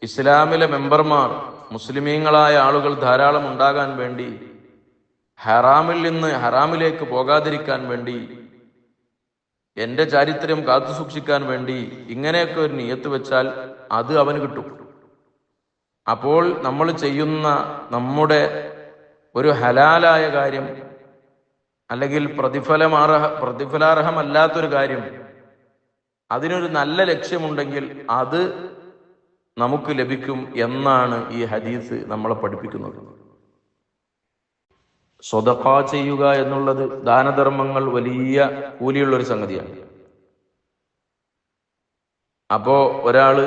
ഇസ്ലാമിലെ മെമ്പർമാർ മുസ്ലിമീങ്ങളായ ആളുകൾ ധാരാളം ഉണ്ടാകാൻ വേണ്ടി, ഹറാമിൽ നിന്ന് ഹറാമിലേക്ക് പോകാതിരിക്കാൻ വേണ്ടി, എൻ്റെ ചാരിത്രം കാത്തു സൂക്ഷിക്കാൻ വേണ്ടി, ഇങ്ങനെയൊക്കെ ഒരു നിയത്ത് വെച്ചാൽ അത് അവന് കിട്ടും. അപ്പോൾ നമ്മൾ ചെയ്യുന്ന നമ്മുടെ ഒരു ഹലാലായ കാര്യം, അല്ലെങ്കിൽ പ്രതിഫലാർഹമല്ലാത്തൊരു കാര്യം, അതിനൊരു നല്ല ലക്ഷ്യമുണ്ടെങ്കിൽ അത് നമുക്ക് ലഭിക്കും എന്നാണ് ഈ ഹദീസ് നമ്മളെ പഠിപ്പിക്കുന്നത്. സ്വദഖ ചെയ്യുക എന്നുള്ളത്, ദാനധർമ്മങ്ങൾ വലിയ കൂലിയുള്ളൊരു സംഗതിയാണ്. അപ്പോ ഒരാള്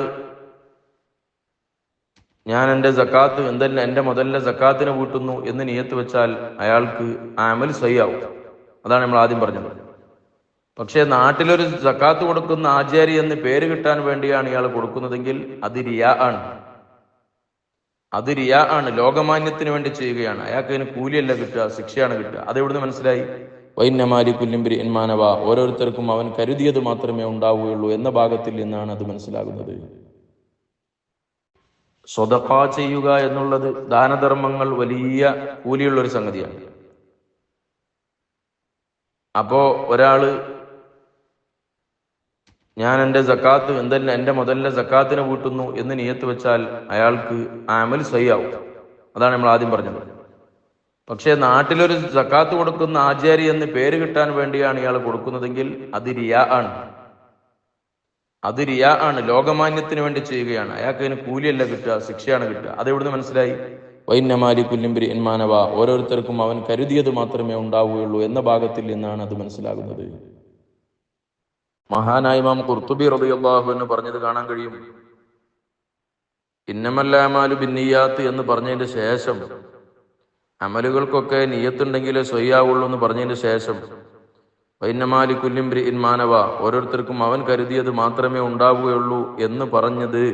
ഞാൻ എൻ്റെ സക്കാത്ത് എൻ്റെ മുതലിലെ സക്കാത്തിനെ വീട്ടുന്നു എന്ന് നിയത്ത് വെച്ചാൽ അയാൾക്ക് അമൽ സഹിയാവും. അതാണ് നമ്മൾ ആദ്യം പറഞ്ഞത്. പക്ഷേ നാട്ടിലൊരു സക്കാത്ത് കൊടുക്കുന്ന ആചാരി എന്ന് പേര് കിട്ടാൻ വേണ്ടിയാണ് ഇയാൾ കൊടുക്കുന്നതെങ്കിൽ അത് റിയാ ആണ്. അത് റിയാ ആണ്, ലോകമാന്യത്തിന് വേണ്ടി ചെയ്യുകയാണ്. അയാൾക്ക് അതിന് കൂലിയല്ല കിട്ടുക, ശിക്ഷയാണ് കിട്ടുക. അതെവിടുന്ന് മനസ്സിലായി? വൈന്നമാരി കുല്ലിംബിരി എന്മാനവ, ഓരോരുത്തർക്കും അവൻ കരുതിയത് മാത്രമേ ഉണ്ടാവുകയുള്ളൂ എന്ന ഭാഗത്തിൽ നിന്നാണ് അത് മനസ്സിലാകുന്നത്. സ്വദഖ ചെയ്യുക എന്നുള്ളത്, ദാനധർമ്മങ്ങൾ വലിയ കൂലിയുള്ളൊരു സംഗതിയാണ്. അപ്പോ ഒരാള് ഞാൻ എൻ്റെ സക്കാത്ത് എൻ്റെ മുതലിലെ സക്കാത്തിനെ വീട്ടുന്നു എന്ന് നിയത്ത് വെച്ചാൽ അയാൾക്ക് അമൽ സഹിയാവും. അതാണ് നമ്മൾ ആദ്യം പറഞ്ഞത്. പക്ഷേ നാട്ടിലൊരു സക്കാത്ത് കൊടുക്കുന്ന ആചാരി എന്ന് പേര് കിട്ടാൻ വേണ്ടിയാണ് ഇയാൾ കൊടുക്കുന്നതെങ്കിൽ അത് റിയാ ആണ്. അത് റിയാ ആണ്, ലോകമാന്യത്തിന് വേണ്ടി ചെയ്യുകയാണ്. അയാൾക്ക് അതിന് കൂലിയല്ല കിട്ടുക, ശിക്ഷയാണ് കിട്ടുക. അതെവിടുന്ന് മനസ്സിലായി? വൈന്നമാരി കുല്ലിംബിരി എന്മാനവ, ഓരോരുത്തർക്കും അവൻ കരുതിയത് മാത്രമേ ഉണ്ടാവുകയുള്ളൂ എന്ന ഭാഗത്തിൽ നിന്നാണ് അത് മനസ്സിലാകുന്നത്. മഹാനായ ഇമാം ഖുർത്തുബി റളിയല്ലാഹു അൻഹു പറഞ്ഞത് കാണാൻ കഴിയും. ഇന്നമൽ അഅ്മാലു ബിന്നിയാത്ത് എന്ന് പറഞ്ഞതിന്റെ ശേഷം, അമലുകൾക്കൊക്കെ നിയ്യത്തുണ്ടെങ്കിലേ സ്വയ്യാവുള്ളൂ എന്ന് പറഞ്ഞതിന് ശേഷം, വൈന്നമാലി കുല്ലിംബ്രിഇൻ മാനവ, ഓരോരുത്തർക്കും അവൻ കരുതിയത് മാത്രമേ ഉണ്ടാവുകയുള്ളൂ എന്ന് പറഞ്ഞത്,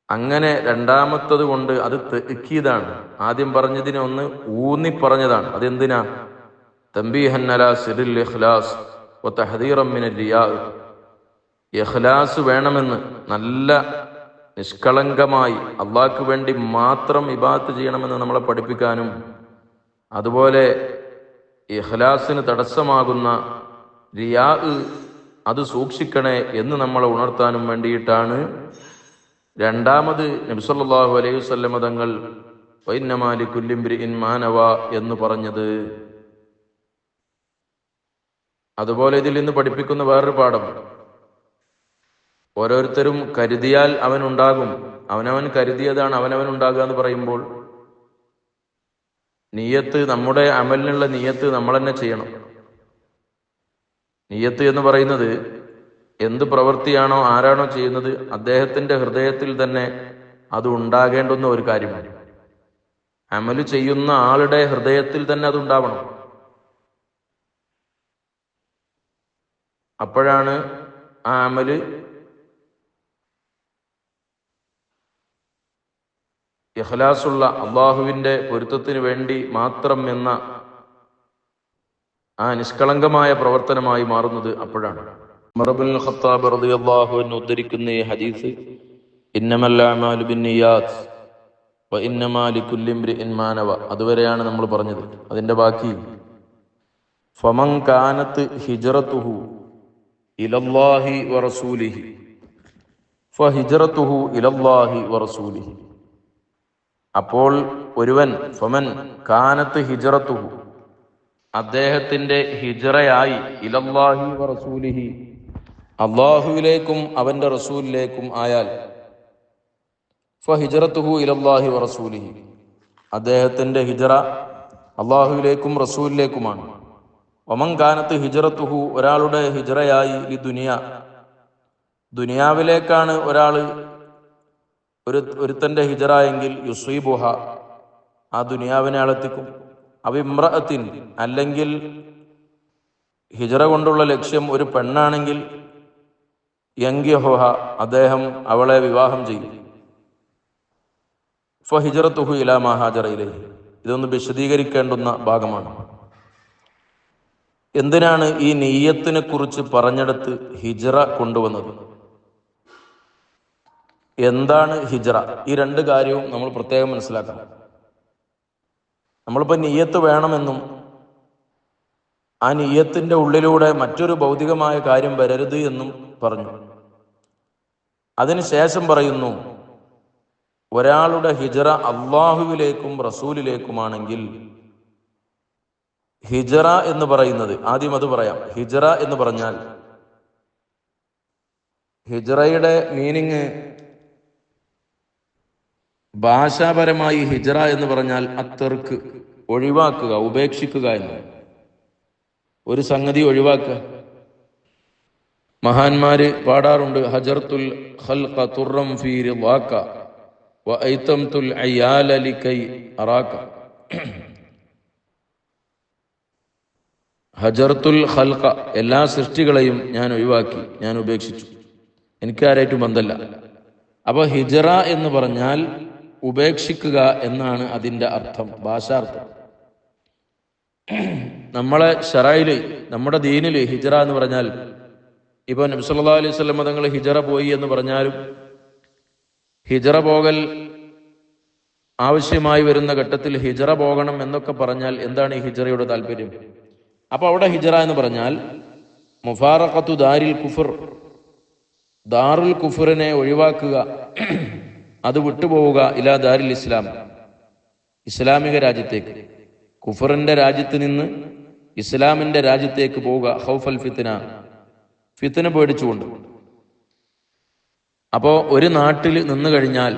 അങ്ങനെ രണ്ടാമത്തത് കൊണ്ട് അത് തഅ്കീദാണ്. ആദ്യം പറഞ്ഞതിനെ ഒന്ന് ഊന്നി പറഞ്ഞതാണ്. അതെന്തിനാ? തംബീഹൻ അലാ സിറിൽ ഇഖ്ലാസ് വ തഹ്ദീറൻ മിനർ റിയാ. ഇഖ്ലാസ് വേണമെന്ന്, നല്ല നിഷ്കളങ്കമായി അള്ളാഹ്ക്ക് വേണ്ടി മാത്രം ഇബാദത്ത് ചെയ്യണമെന്ന് നമ്മളെ പഠിപ്പിക്കാനും, അതുപോലെ ഇഖ്ലാസിന് തടസ്സമാകുന്ന റിയാ അത് സൂക്ഷിക്കണേ എന്ന് നമ്മളെ ഉണർത്താനും വേണ്ടിയിട്ടാണ് രണ്ടാമത് നബി സല്ലല്ലാഹു അലൈഹി വസല്ലം തങ്ങൾ വഇന്നമാ ലികുല്ലി ഇംറിഇൻ മാ നവാ എന്ന് പറഞ്ഞത്. അതുപോലെ ഇതിൽ നിന്ന് പഠിപ്പിക്കുന്ന വേറൊരു പാഠം, ഓരോരുത്തരും കരുതിയാൽ അവനുണ്ടാകും, അവനവൻ കരുതിയതാണ് അവനവൻ ഉണ്ടാകുക എന്ന് പറയുമ്പോൾ നിയ്യത്ത്, നമ്മുടെ അമലിനുള്ള നിയ്യത്ത് നമ്മൾ തന്നെ ചെയ്യണം. നിയ്യത്ത് എന്ന് പറയുന്നത് എന്ത് പ്രവൃത്തിയാണോ ആരാണോ ചെയ്യുന്നത് അദ്ദേഹത്തിന്റെ ഹൃദയത്തിൽ തന്നെ അത് ഉണ്ടാകേണ്ടുന്ന ഒരു കാര്യമാണ്. അമല് ചെയ്യുന്ന ആളുടെ ഹൃദയത്തിൽ തന്നെ അത് ഉണ്ടാവണം. അപ്പോഴാണ് ആ അമല് ഇഖ്ലാസുള്ള അള്ളാഹുവിൻ്റെ പൊരുത്തത്തിന് വേണ്ടി മാത്രം എന്ന ആ നിഷ്കളങ്കമായ പ്രവർത്തനമായി മാറുന്നത് അപ്പോഴാണ്. ഉമർ ഇബ്നുൽ ഖത്താബ് റളിയല്ലാഹു അൻഹു ഉദ്ധരിക്കുന്ന ഈ ഹദീസ്, ഇന്നമൽ അഅ്മാലു ബിന്നിയാത്ത് വ ഇന്നമാ ലികുല്ലി ഇംറിഇൻ മാ നവ, അതുവരെയാണ് നമ്മൾ പറഞ്ഞത്. അതിന്റെ ബാക്കി, ഫമൻ കാനത്ത് ഹിജ്റതുഹു ഇലല്ലാഹി വറസൂലിഹി ഫഹിജ്റതുഹു ഇലല്ലാഹി വറസൂലിഹി. അപ്പോൾ ഒരുവൻ, ഫമൻ കാനത്ത് ഹിജ്റതുഹു, അദ്ദേഹത്തിന്റെ ഹിജ്റയായി, ഇലല്ലാഹി വറസൂലിഹി, അല്ലാഹുവിലേക്കും അവന്റെ റസൂലിലേക്കും ആയാൽ, ഫഹിജ്റതുഹു ഇലല്ലാഹി വറസൂലിഹി, അദ്ദേഹത്തിന്റെ ഹിജ്റ അല്ലാഹുവിലേക്കും റസൂലിലേക്കുമാണ്. വമൻ കാനത്ത് ഹിജ്റതുഹു, ഒരാളുടെ ഹിജ്റയായി ലിദുനിയ, ദുനിയാവിലേക്കാണ് ഒരുത്തന്റെ ഹിജ്റ എങ്കിൽ, യുസീബുഹ, ആ ദുനിയാവിനെ അളത്തിക്കും. അവിമ്രഅത്തിൻ, അല്ലെങ്കിൽ ഹിജ്റ കൊണ്ടുള്ള ലക്ഷ്യം ഒരു പെണ്ണാണെങ്കിൽ, യങ്കിഹുഹ, അദ്ദേഹം അവളെ വിവാഹം ചെയ്യും. ഫഹിജ്റതുഹു ഇലാ മാ ഹാജറ ഇലൈഹി. ഇതൊന്ന് വിശദീകരിക്കേണ്ടുന്ന ഭാഗമാണ്. എന്തിനാണ് ഈ നിയ്യത്തിനെ കുറിച്ച് പറഞ്ഞെടുത്ത് ഹിജ്റ കൊണ്ടുവന്നത്? എന്താണ് ഹിജ്റ? ഈ രണ്ട് കാര്യവും നമ്മൾ പ്രത്യേകം മനസ്സിലാക്കണം. നമ്മളിപ്പോൾ നിയ്യത്ത് വേണമെന്നും ആ നിയ്യത്തിന്റെ ഉള്ളിലൂടെ മറ്റൊരു ഭൗതികമായ കാര്യം വരരുത് എന്നും പറഞ്ഞു. അതിനുശേഷം പറയുന്നു, ഒരാളുടെ ഹിജ്റ അള്ളാഹുവിലേക്കും റസൂലിലേക്കുമാണെങ്കിൽ, ഹിജ്റ എന്ന് പറയുന്നത്, ആദ്യം അത് പറയാം. ഹിജ്റ എന്ന് പറഞ്ഞാൽ, ഹിജ്റയുടെ മീനിങ് ഭാഷാപരമായി ഹിജ്റ എന്ന് പറഞ്ഞാൽ അത്തർക്ക്, ഒഴിവാക്കുക, ഉപേക്ഷിക്കുക എന്ന്. ഒരു സംഗതി ഒഴിവാക്കുക. മഹാന്മാര് പാടാറുണ്ട്, ഹജർത്തുൽ ഖൽഖ തുറം ഫീ റിളാക വഅയ്തംതുൽ അയാല ലികൈ അറാക. ഹജർത്തുൽ ഖൽഖ, എല്ലാ സൃഷ്ടികളെയും ഞാൻ ഒഴിവാക്കി, ഞാൻ ഉപേക്ഷിച്ചു, എനിക്കാരായിട്ടും ബന്ധമില്ല. അപ്പൊ ഹിജ്റ എന്ന് പറഞ്ഞാൽ ഉപേക്ഷിക്കുക എന്നാണ് അതിൻ്റെ അർത്ഥം, ഭാഷാർത്ഥം. നമ്മളെ ശറയില്, നമ്മുടെ ദീനില് ഹിജ്റ എന്ന് പറഞ്ഞാൽ, ഇപ്പൊ നബി സല്ലല്ലാഹു അലൈഹി വസല്ലം തങ്ങൾ ഹിജ്റ പോയി എന്ന് പറഞ്ഞാലും, ഹിജ്റ പോകൽ ആവശ്യമായി വരുന്ന ഘട്ടത്തിൽ ഹിജ്റ പോകണം എന്നൊക്കെ പറഞ്ഞാൽ എന്താണ് ഈ ഹിജ്റയുടെ താല്പര്യം? അപ്പൊ അവിടെ ഹിജ്റ എന്ന് പറഞ്ഞാൽ മുഫാറഖത്തു ദാരിൽ കുഫർ, ദാറുൽ കുഫറിനെ ഒഴിവാക്കുക, അത് വിട്ടുപോവുക, ഇലാ ദാരിൽ ഇസ്ലാം, ഇസ്ലാമിക രാജ്യത്തേക്ക്, കുഫറിന്റെ രാജ്യത്ത് നിന്ന് ഇസ്ലാമിന്റെ രാജ്യത്തേക്ക് പോവുക. ഖൗഫൽ ഫിത്ന, ഫിത്ന പേടിച്ചുകൊണ്ട്. അപ്പോ ഒരു നാട്ടിൽ നിന്ന് കഴിഞ്ഞാൽ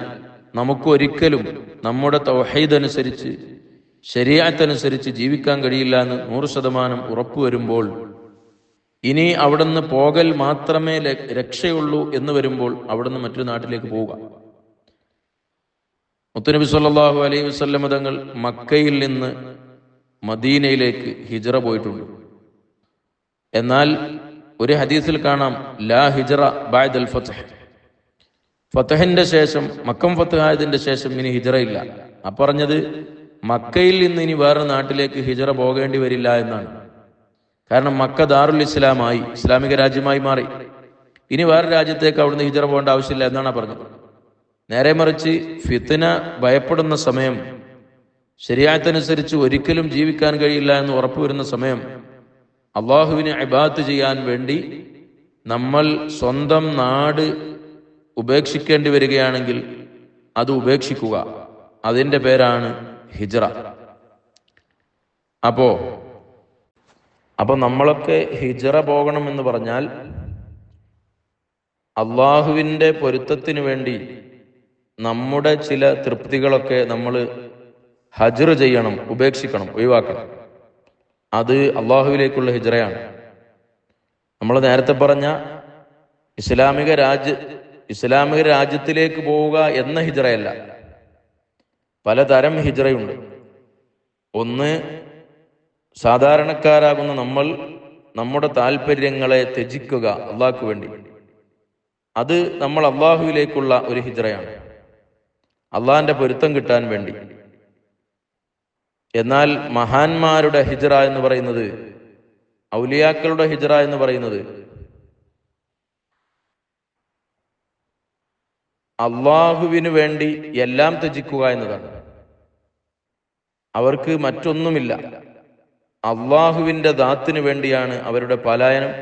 നമുക്ക് ഒരിക്കലും നമ്മുടെ തൗഹീദ് അനുസരിച്ച്, ശരീഅത്ത് അനുസരിച്ച് ജീവിക്കാൻ കഴിയില്ല എന്ന് 100% ഉറപ്പ് വരുമ്പോൾ, ഇനി അവിടുന്ന് പോകൽ മാത്രമേ രക്ഷയുള്ളൂ എന്ന് വരുമ്പോൾ അവിടുന്ന് മറ്റൊരു നാട്ടിലേക്ക് പോവുക. മുത്തുനബി സല്ലല്ലാഹു അലൈഹി വസല്ലം തങ്ങൾ മക്കയിൽ നിന്ന് മദീനയിലേക്ക് ഹിജ്റ പോയിട്ടുണ്ട്. എന്നാൽ ഒരു ഹദീസിൽ കാണാം, ലാ ഹിജ്റ ബഅദൽ ഫത്ഹ്, ഫത്ഹിന്റെ ശേഷം, മക്കം ഫത്ഹായതിന്റെ ശേഷം ഇനി ഹിജ്റ ഇല്ല. ആ പറഞ്ഞത് മക്കയിൽ നിന്ന് ഇനി വേറെ നാട്ടിലേക്ക് ഹിജ്റ പോകേണ്ടി വരില്ല എന്നാണ്. കാരണം മക്ക ദാറുൽ ഇസ്ലാമായി, ഇസ്ലാമിക രാജ്യമായി മാറി. ഇനി വേറെ രാജ്യത്തേക്ക് അവിടുന്ന് ഹിജ്റ പോകേണ്ട ആവശ്യമില്ല എന്നാണ് പറഞ്ഞത്. നേരെ മറിച്ച് ഫിത്ന ഭയപ്പെടുന്ന സമയം, ശരീഅത്തനുസരിച്ച് ഒരിക്കലും ജീവിക്കാൻ കഴിയില്ല എന്ന് ഉറപ്പുവരുന്ന സമയം, അള്ളാഹുവിനെ ഇബാദത്ത് ചെയ്യാൻ വേണ്ടി നമ്മൾ സ്വന്തം നാട് ഉപേക്ഷിക്കേണ്ടി വരികയാണെങ്കിൽ അത് ഉപേക്ഷിക്കുക, അതിൻ്റെ പേരാണ് ഹിജ്റ. അപ്പൊ നമ്മളൊക്കെ ഹിജ്റ പോകണം എന്ന് പറഞ്ഞാൽ അള്ളാഹുവിൻ്റെ പൊരുത്തത്തിന് വേണ്ടി നമ്മുടെ ചില തൃപ്തികളൊക്കെ നമ്മൾ ഹജ്ർ ചെയ്യണം, ഉപേക്ഷിക്കണം, ഒഴിവാക്കണം. അത് അള്ളാഹുവിലേക്കുള്ള ഹിജ്റയാണ്. നമ്മൾ നേരത്തെ പറഞ്ഞ ഇസ്ലാമിക രാജ്യത്തിലേക്ക് പോവുക എന്ന ഹിജ്റയല്ല. പലതരം ഹിജ്റയുണ്ട്. ഒന്ന്, സാധാരണക്കാരാകുന്ന നമ്മൾ നമ്മുടെ താല്പര്യങ്ങളെ ത്യജിക്കുക അള്ളാഹ്ക്ക് വേണ്ടി, അത് നമ്മൾ അള്ളാഹുവിലേക്കുള്ള ഒരു ഹിജ്റയാണ്. അള്ളാഹിന്റെ പൊരുത്തം കിട്ടാൻ വേണ്ടി. എന്നാൽ മഹാന്മാരുടെ ഹിജ്റ എന്ന് പറയുന്നത്, ഔലിയാക്കളുടെ ഹിജ്റ എന്ന് പറയുന്നത് അള്ളാഹുവിന് വേണ്ടി എല്ലാം ത്യജിക്കുക എന്നതാണ്. അവർക്ക് മറ്റൊന്നുമില്ല, അള്ളാഹുവിന്റെ ദാത്തിന് വേണ്ടിയാണ് അവരുടെ പലായനം.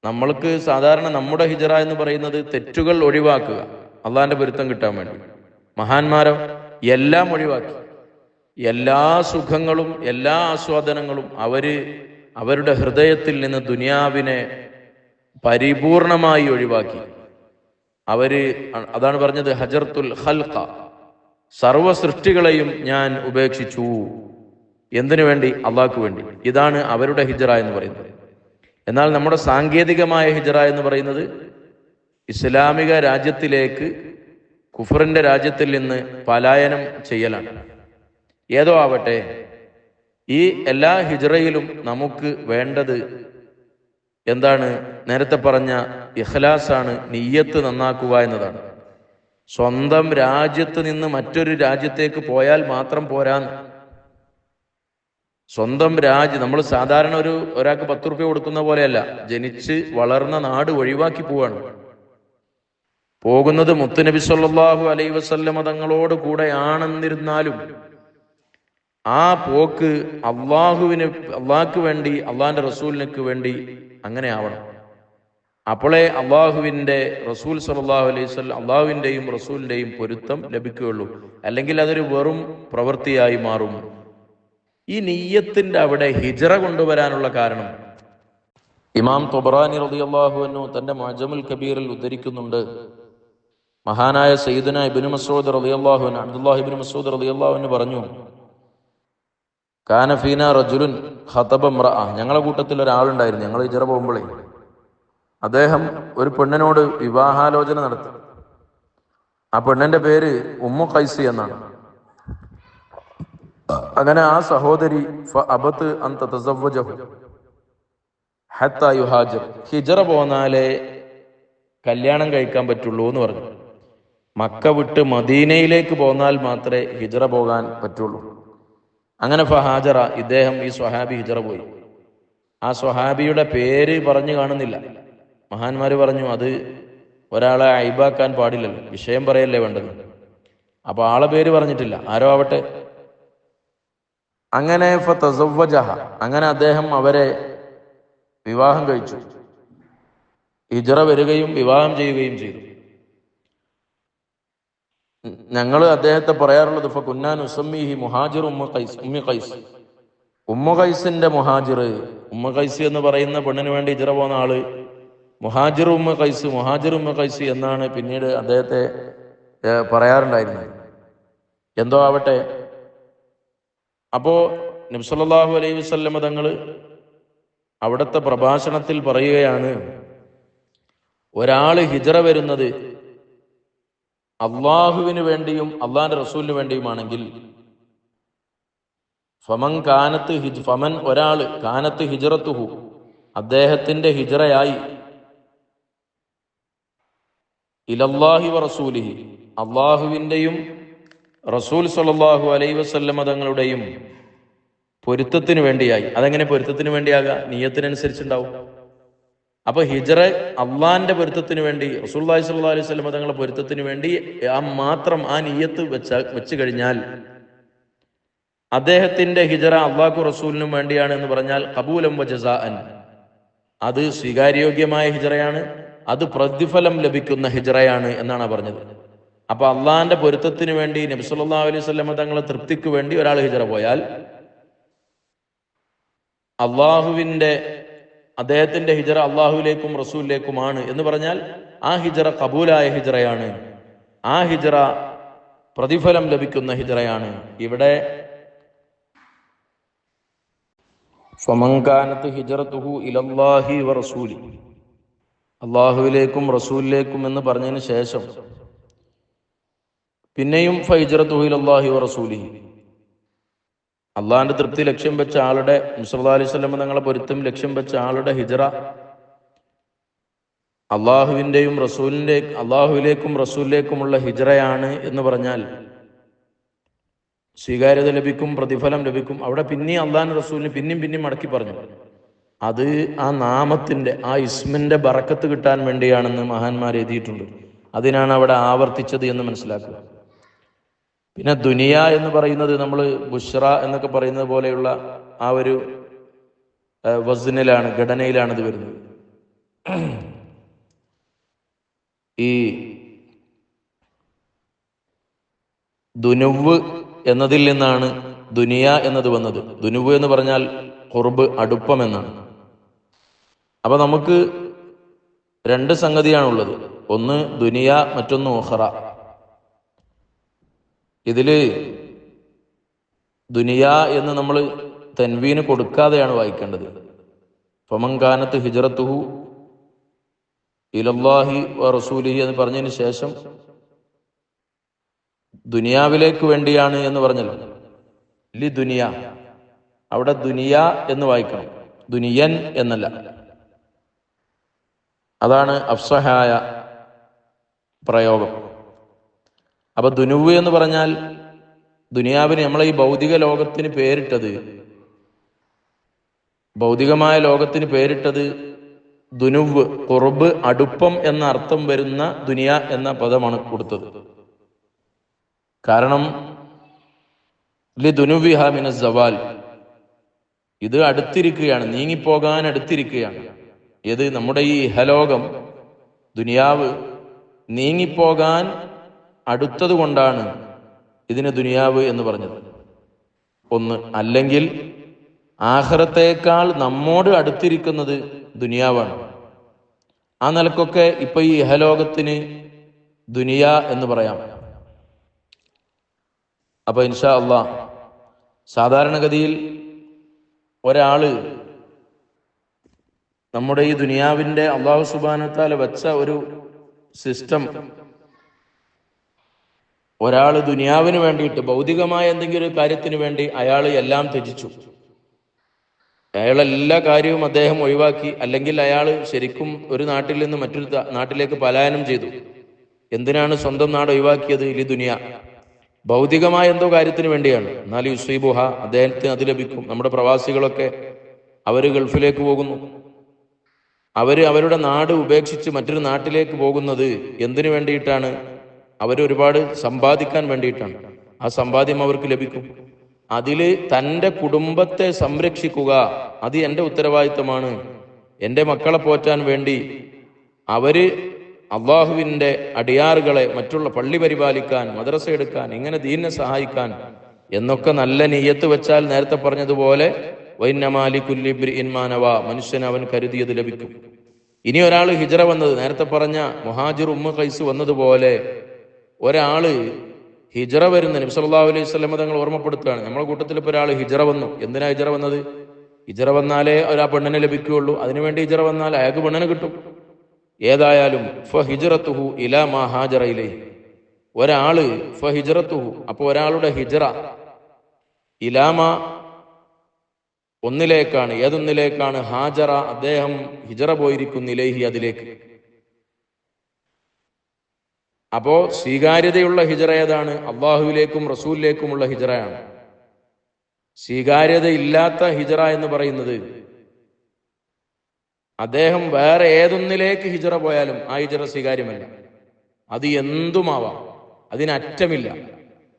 നമ്മൾക്ക് സാധാരണ നമ്മുടെ ഹിജ്റ എന്ന് പറയുന്നത് തെറ്റുകൾ ഒഴിവാക്കുക, അള്ളാഹിന്റെ പൊരുത്തം കിട്ടാൻ വേണ്ടി. മഹാന്മാരോ എല്ലാം ഒഴിവാക്കി, എല്ലാ സുഖങ്ങളും എല്ലാ ആസ്വാദനങ്ങളും അവരുടെ ഹൃദയത്തിൽ നിന്ന് ദുനിയാവിനെ പരിപൂർണമായി ഒഴിവാക്കി. അതാണ് പറഞ്ഞത്, ഹജർത്തുൽ ഖൽഖ, സർവ സൃഷ്ടികളെയും ഞാൻ ഉപേക്ഷിച്ചു. എന്തിനു വേണ്ടി? അള്ളാഹ്ക്ക് വേണ്ടി. ഇതാണ് അവരുടെ ഹിജ്റ എന്ന് പറയുന്നത്. എന്നാൽ നമ്മുടെ സാങ്കേതികമായ ഹിജ്റ എന്ന് പറയുന്നത് ഇസ്ലാമിക രാജ്യത്തിലേക്ക് കുഫറിന്റെ രാജ്യത്തിൽ നിന്ന് പലായനം ചെയ്യലാണ്. ഏതോ ആവട്ടെ, ഈ എല്ലാ ഹിജ്റയിലും നമുക്ക് വേണ്ടത് എന്താണ്? നേരത്തെ പറഞ്ഞ ഇഖ്ലാസാണ്, നിയ്യത്ത് നന്നാക്കുക എന്നതാണ്. സ്വന്തം രാജ്യത്ത് നിന്ന് മറ്റൊരു രാജ്യത്തേക്ക് പോയാൽ മാത്രം പോരാന്ന്. സ്വന്തം രാജ്യം, നമ്മൾ സാധാരണ ഒരാൾക്ക് 10 റുപ്യ കൊടുക്കുന്ന പോലെയല്ല, ജനിച്ച് വളർന്ന നാട് ഒഴിവാക്കി പോവാണ്. പോകുന്നത് മുത്തുനബി സല്ലല്ലാഹു അലൈഹി വസല്ലമ തങ്ങളോട് കൂടെയാണെന്നിരുന്നാലും ആ പോക്ക് അള്ളാഹ്ക്ക് വേണ്ടി, അള്ളാഹിന്റെ റസൂലിനക്ക് വേണ്ടി അങ്ങനെ ആവണം. അപ്പോഴേ അള്ളാഹുവിന്റെ റസൂൽ സല്ലല്ലാഹു അലൈഹി വസല്ലം, അള്ളാഹുവിന്റെയും റസൂലിന്റെയും പൊരുത്തം ലഭിക്കുകയുള്ളൂ. അല്ലെങ്കിൽ അതൊരു വെറും പ്രവൃത്തിയായി മാറും. ഈ നിയ്യത്തിന്റെ അവിടെ ഹിജ്റ കൊണ്ടുവരാനുള്ള കാരണം ഇമാം തൊബറാനി റളിയല്ലാഹു അൻഹു തന്റെ മുഅ്ജമുൽ കബീറിൽ ഉദ്ധരിക്കുന്നുണ്ട്. മഹാനായ സയ്യിദുന ഇബ്നു മസ്ഊദ് റളിയല്ലാഹു അൻഹു, അബ്ദുല്ലാഹി ഇബ്നു മസ്ഊദ് റളിയല്ലാഹു അൻഹു പറഞ്ഞു, കാന ഫീന റജുലുൻ ഖതബ ഇംറഅ, ഞങ്ങളുടെ കൂട്ടത്തിൽ ഒരാളുണ്ടായിരുന്നു. ഞങ്ങൾ ഹിജ്റ പോകുമ്പോഴേ അദ്ദേഹം ഒരു പെണ്ണിനോട് വിവാഹാലോചന നടത്തി. ആ പെണ്ണിന്റെ പേര് ഉമ്മു ഖൈസ് എന്നാണ്. അങ്ങനെ ആ സഹോദരി ഫഅബത് അൻ തതസവ്വജഹു ഹത്താ യുഹാജിർ, ഹിജ്റ പോന്നാലേ കല്യാണം കഴിക്കാൻ പറ്റുള്ളൂ എന്ന് പറഞ്ഞു. മക്ക വിട്ട് മദീനയിലേക്ക് പോന്നാൽ മാത്രമേ ഹിജ്റ പോകാൻ പറ്റുള്ളൂ. അങ്ങനെ ഫഹാജറ, ഇദ്ദേഹം ഈ സ്വഹാബി ഹിജ്റ പോയി. ആ സ്വഹാബിയുടെ പേര് പറഞ്ഞു കാണുന്നില്ല. മഹാന്മാര് പറഞ്ഞു, അത് ഒരാളെ ഐബാക്കാൻ പാടില്ലല്ലോ, വിഷയം പറയല്ലേ വേണ്ടത്. അപ്പൊ ആളെ പേര് പറഞ്ഞിട്ടില്ല, ആരോ ആവട്ടെ. അങ്ങനെ ഫതസവ്വജഹ, അങ്ങനെ അദ്ദേഹം അവരെ വിവാഹം കഴിച്ചു. ഹിജ്റ വരികയും വിവാഹം ചെയ്യുകയും ചെയ്തു. ഞങ്ങൾ അദ്ദേഹത്തെ പറയാറുള്ളത് ഫകുന്നാ നുസമ്മീഹി മുഹാജിർ ഉമ്മു ഖൈസ്, ഉമ്മു ഖൈസിന്റെ മുഹാജിർ. ഉമ്മു ഖൈസ് എന്ന് പറയുന്ന പെണ്ണിന് വേണ്ടി ഹിജ്റ പോകുന്ന ആള് മുഹാജിർ ഉമ്മു ഖൈസ് എന്നാണ് പിന്നീട് അദ്ദേഹത്തെ പറയാറുണ്ടായിരുന്നത്. എന്തോ ആവട്ടെ, അപ്പോ നബി സല്ലല്ലാഹു അലൈഹി വസല്ലമ തങ്ങള് അവിടുത്തെ പ്രഭാഷണത്തിൽ പറയുകയാണ്, ഒരാള് ഹിജ്റ വരുന്നത് അള്ളാഹുവിന് വേണ്ടിയും അള്ളാഹിന്റെ റസൂലിന് വേണ്ടിയുമാണെങ്കിൽ ഒരാള് കാനത്ത് ഹിജ്റത്തുഹു, അദ്ദേഹത്തിന്റെ ഹിജ്റയായി ഇലല്ലാഹി വ റസൂലിഹി, അള്ളാഹുവിന്റെയും റസൂൽ സല്ലല്ലാഹു അലൈഹി വസല്ലമ തങ്ങളുടെയും പൊരുത്തത്തിന് വേണ്ടിയായി. അതെങ്ങനെ പൊരുത്തത്തിന് വേണ്ടിയാകാം? നിയ്യത്തിനനുസരിച്ചുണ്ടാവും. അപ്പൊ ഹിജ്റ അള്ളാഹിന്റെ പൊരുത്തത്തിന് വേണ്ടി, റസൂലുള്ളാഹി സ്വല്ലല്ലാഹു അലൈഹി വസല്ലം തങ്ങളുടെ പൊരുത്തത്തിന് വേണ്ടി മാത്രം ആ നിയ്യത്ത് വെച്ച് കഴിഞ്ഞാൽ അദ്ദേഹത്തിന്റെ ഹിജ്റ അള്ളാഹു റസൂലിനും വേണ്ടിയാണ് എന്ന് പറഞ്ഞാൽ ഖബൂലൻ വ ജസാഅൻ, അത് സ്വീകാര്യോഗ്യമായ ഹിജ്റയാണ്, അത് പ്രതിഫലം ലഭിക്കുന്ന ഹിജ്റയാണ് എന്നാണ് പറഞ്ഞത്. അപ്പൊ അള്ളാഹിന്റെ പൊരുത്തത്തിന് വേണ്ടി, നബി സല്ലല്ലാഹു അലൈഹി വസല്ലം തങ്ങളുടെ തൃപ്തിക്ക് വേണ്ടി ഒരാൾ ഹിജ്റ പോയാൽ അദ്ദേഹത്തിന്റെ ഹിജ്റ അള്ളാഹുവിലേക്കും റസൂലിലേക്കുമാണ് എന്ന് പറഞ്ഞാൽ ആ ഹിജ്റ കബൂലായ ഹിജ്റയാണ്, ആ ഹിജ്റ പ്രതിഫലം ലഭിക്കുന്ന ഹിജ്റയാണ്. ഇവിടെ ഫമൻ കാനത്ത് ഹിജ്റതുഹു ഇലല്ലാഹി വ റസൂലി, അള്ളാഹുവിലേക്കും റസൂലിലേക്കും എന്ന് പറഞ്ഞതിന് ശേഷം പിന്നെയും ഫഹിജ്റതുഹു ഇലല്ലാഹി വ റസൂലിഹി, അള്ളാഹിന്റെ തൃപ്തി ലക്ഷ്യം വെച്ച ആളുടെ, മുഹമ്മദ് സല്ലല്ലാഹു അലൈഹി വസല്ലം തങ്ങളെ പൊരുത്തം ലക്ഷ്യം വെച്ച ആളുടെ ഹിജ്റ അള്ളാഹുവിലേക്കും റസൂലിലേക്കുമുള്ള ഹിജ്റയാണ് എന്ന് പറഞ്ഞാൽ സ്വീകാര്യത ലഭിക്കും, പ്രതിഫലം ലഭിക്കും. അവിടെ പിന്നെയും അള്ളാഹു റസൂലിന് പിന്നെയും മടക്കി പറഞ്ഞു. അത് ആ നാമത്തിന്റെ, ആ ഇസ്മിന്റെ ബറക്കത്ത് കിട്ടാൻ വേണ്ടിയാണെന്ന് മഹാന്മാർ എഴുതിയിട്ടുണ്ട്. അതിനാണ് അവിടെ ആവർത്തിച്ചത് എന്ന് മനസ്സിലാക്കുക. പിന്നെ ദുനിയ എന്ന് പറയുന്നത് നമ്മൾ ബുഷ്റ എന്നൊക്കെ പറയുന്നത് പോലെയുള്ള ആ ഒരു വസ്നിലാണ്, ഘടനയിലാണ് ഇത് വരുന്നത്. ഈ ദുനുവ് എന്നതിൽ നിന്നാണ് ദുനിയ എന്നത് വന്നത്. ദുനുവ് എന്ന് പറഞ്ഞാൽ ഖുർബ്, അടുപ്പം എന്നാണ്. അപ്പൊ നമുക്ക് രണ്ട് സംഗതിയാണുള്ളത്. ഒന്ന് ദുനിയ, മറ്റൊന്ന് ഉഖറ. ഇതില് ദുനിയ എന്ന് നമ്മൾ തൻവീന് കൊടുക്കാതെയാണ് വായിക്കേണ്ടത്. ഫമൻ കാനത്ത് ഹിജ്റത്തുഹു ഇലല്ലാഹി വ റസൂലിഹി എന്ന് പറഞ്ഞതിന് ശേഷം ദുനിയാവിലേക്ക് വേണ്ടിയാണ് എന്ന് പറഞ്ഞല്ലോ. ലി ദുനിയ, അവിടെ ദുനിയ എന്ന് വായിക്കണം, ദുനിയൻ എന്നല്ല. അതാണ് അഫ്സഹായ പ്രയോഗം. അപ്പൊ ദുനുവ് എന്ന് പറഞ്ഞാൽ ദുനിയാവിന്, നമ്മളെ ഈ ഭൗതിക ലോകത്തിന് പേരിട്ടത്, ഭൗതികമായ ലോകത്തിന് പേരിട്ടത് ദുനുവ്, ഖുർബ്, അടുപ്പം എന്ന അർത്ഥം വരുന്ന ദുനിയ എന്ന പദമാണ് കൊടുത്തത്. കാരണം ലി ദുനുവിഹ മിനസ് സവാൽ, ഇത് അടുത്തിരിക്കുകയാണ്, നീങ്ങിപ്പോകാൻ അടുത്തിരിക്കുകയാണ്. ഏത്? നമ്മുടെ ഈ ഇഹലോകം, ദുനിയാവ് നീങ്ങിപ്പോകാൻ അടുത്തത് കൊണ്ടാണ് ഇതിന് ദുനിയാവ് എന്ന് പറഞ്ഞത്. ഒന്ന്, അല്ലെങ്കിൽ ആഖിറത്തേക്കാൾ നമ്മോട് അടുത്തിരിക്കുന്നത് ദുനിയാവാണ്. ആ നിലക്കൊക്കെ ഇപ്പൊ ഈ ഇഹലോകത്തിന് ദുനിയ എന്ന് പറയാം. അപ്പൊ ഇൻഷാ അള്ളാഹ്, സാധാരണഗതിയിൽ ഒരാള് നമ്മുടെ ഈ ദുനിയാവിന്റെ അള്ളാഹു സുബ്ഹാനഹു വ തആല വെച്ച ഒരു സിസ്റ്റം, ഒരാൾ ദുനിയാവിന് വേണ്ടിയിട്ട്, ഭൗതികമായ എന്തെങ്കിലും ഒരു കാര്യത്തിന് വേണ്ടി അയാൾ എല്ലാം ത്യജിച്ചു, അയാൾ എല്ലാ കാര്യവും അദ്ദേഹം ഒഴിവാക്കി, അല്ലെങ്കിൽ അയാൾ ശരിക്കും ഒരു നാട്ടിൽ നിന്ന് മറ്റൊരു നാട്ടിലേക്ക് പലായനം ചെയ്തു. എന്തിനാണ് സ്വന്തം നാട് ഒഴിവാക്കിയത്? ലി ദുനിയ, ഭൗതികമായ എന്തോ കാര്യത്തിന് വേണ്ടിയാണ്. എന്നാൽ യുസീബുഹ, അദ്ദേഹത്തിന് അത് ലഭിക്കും. നമ്മുടെ പ്രവാസികളൊക്കെ അവര് ഗൾഫിലേക്ക് പോകുന്നു, അവരുടെ നാട് ഉപേക്ഷിച്ച് മറ്റൊരു നാട്ടിലേക്ക് പോകുന്നത് എന്തിനു വേണ്ടിയിട്ടാണ്? അവരൊരുപാട് സമ്പാദിക്കാൻ വേണ്ടിയിട്ടാണ്. ആ സമ്പാദ്യം അവർക്ക് ലഭിക്കും. അതില് തൻ്റെ കുടുംബത്തെ സംരക്ഷിക്കുക, അത് എൻ്റെ ഉത്തരവാദിത്തമാണ്. എൻ്റെ മക്കളെ പോറ്റാൻ വേണ്ടി അവര് അള്ളാഹുവിൻ്റെ അടിയാറുകളെ, മറ്റുള്ള പള്ളി പരിപാലിക്കാൻ, മദ്രസ എടുക്കാൻ, ഇങ്ങനെ ദീനിനെ സഹായിക്കാൻ എന്നൊക്കെ നല്ല നിയ്യത്ത് വെച്ചാൽ, നേരത്തെ പറഞ്ഞതുപോലെ വൈന്നമാലി കുല്ലി ഇബ്രിഇൻ മാ നവാ, മനുഷ്യന് അവൻ കരുതിയത് ലഭിക്കും. ഇനി ഒരാൾ ഹിജ്റ വന്നത്, നേരത്തെ പറഞ്ഞ മുഹാജിർ ഉമ്മു ഖൈസ് വന്നതുപോലെ ഒരാള് ഹിജ്റ വരുന്ന, നബി സല്ലല്ലാഹു അലൈഹി വസല്ലം തങ്ങൾ ഓർമ്മപ്പെടുത്തുകയാണ്. നമ്മുടെ കൂട്ടത്തിൽ ഇപ്പോൾ ഒരാൾ ഹിജ്റ വന്നു. എന്തിനാ ഹിജ്റ വന്നത്? ഹിജ്റ വന്നാലേ ആ പെണ്ണിനെ ലഭിക്കുകയുള്ളൂ. അതിനുവേണ്ടി ഹിജ്റ വന്നാൽ അയാൾക്ക് പെണ്ണിനെ കിട്ടും. ഏതായാലും ഫഹിജ്റത്തുഹു ഇലാ മാ ഹാജറ ഇലൈഹി, ഒരാള് ഫഹിജ്റത്തുഹു, അപ്പോൾ ഒരാളുടെ ഹിജ്റ ഇലാമ, ഒന്നിലേക്കാണ്. ഏതൊന്നിലേക്കാണ്? ഹാജറ, അദ്ദേഹം ഹിജ്റ പോയിരിക്കുന്നു, ഇലൈഹി, അതിലേക്ക്. അപ്പോ സ്വീകാര്യതയുള്ള ഹിജ്റ ഏതാണ്? അള്ളാഹുവിലേക്കും റസൂലിലേക്കുമുള്ള ഹിജ്റയാണ്. സ്വീകാര്യതയില്ലാത്ത ഹിജ്റ എന്ന് പറയുന്നത്, അദ്ദേഹം വേറെ ഏതൊന്നിലേക്ക് ഹിജ്റ പോയാലും ആ ഹിജ്റ സ്വീകാര്യമല്ല. അത് എന്തുമാവാം, അതിനറ്റമില്ല.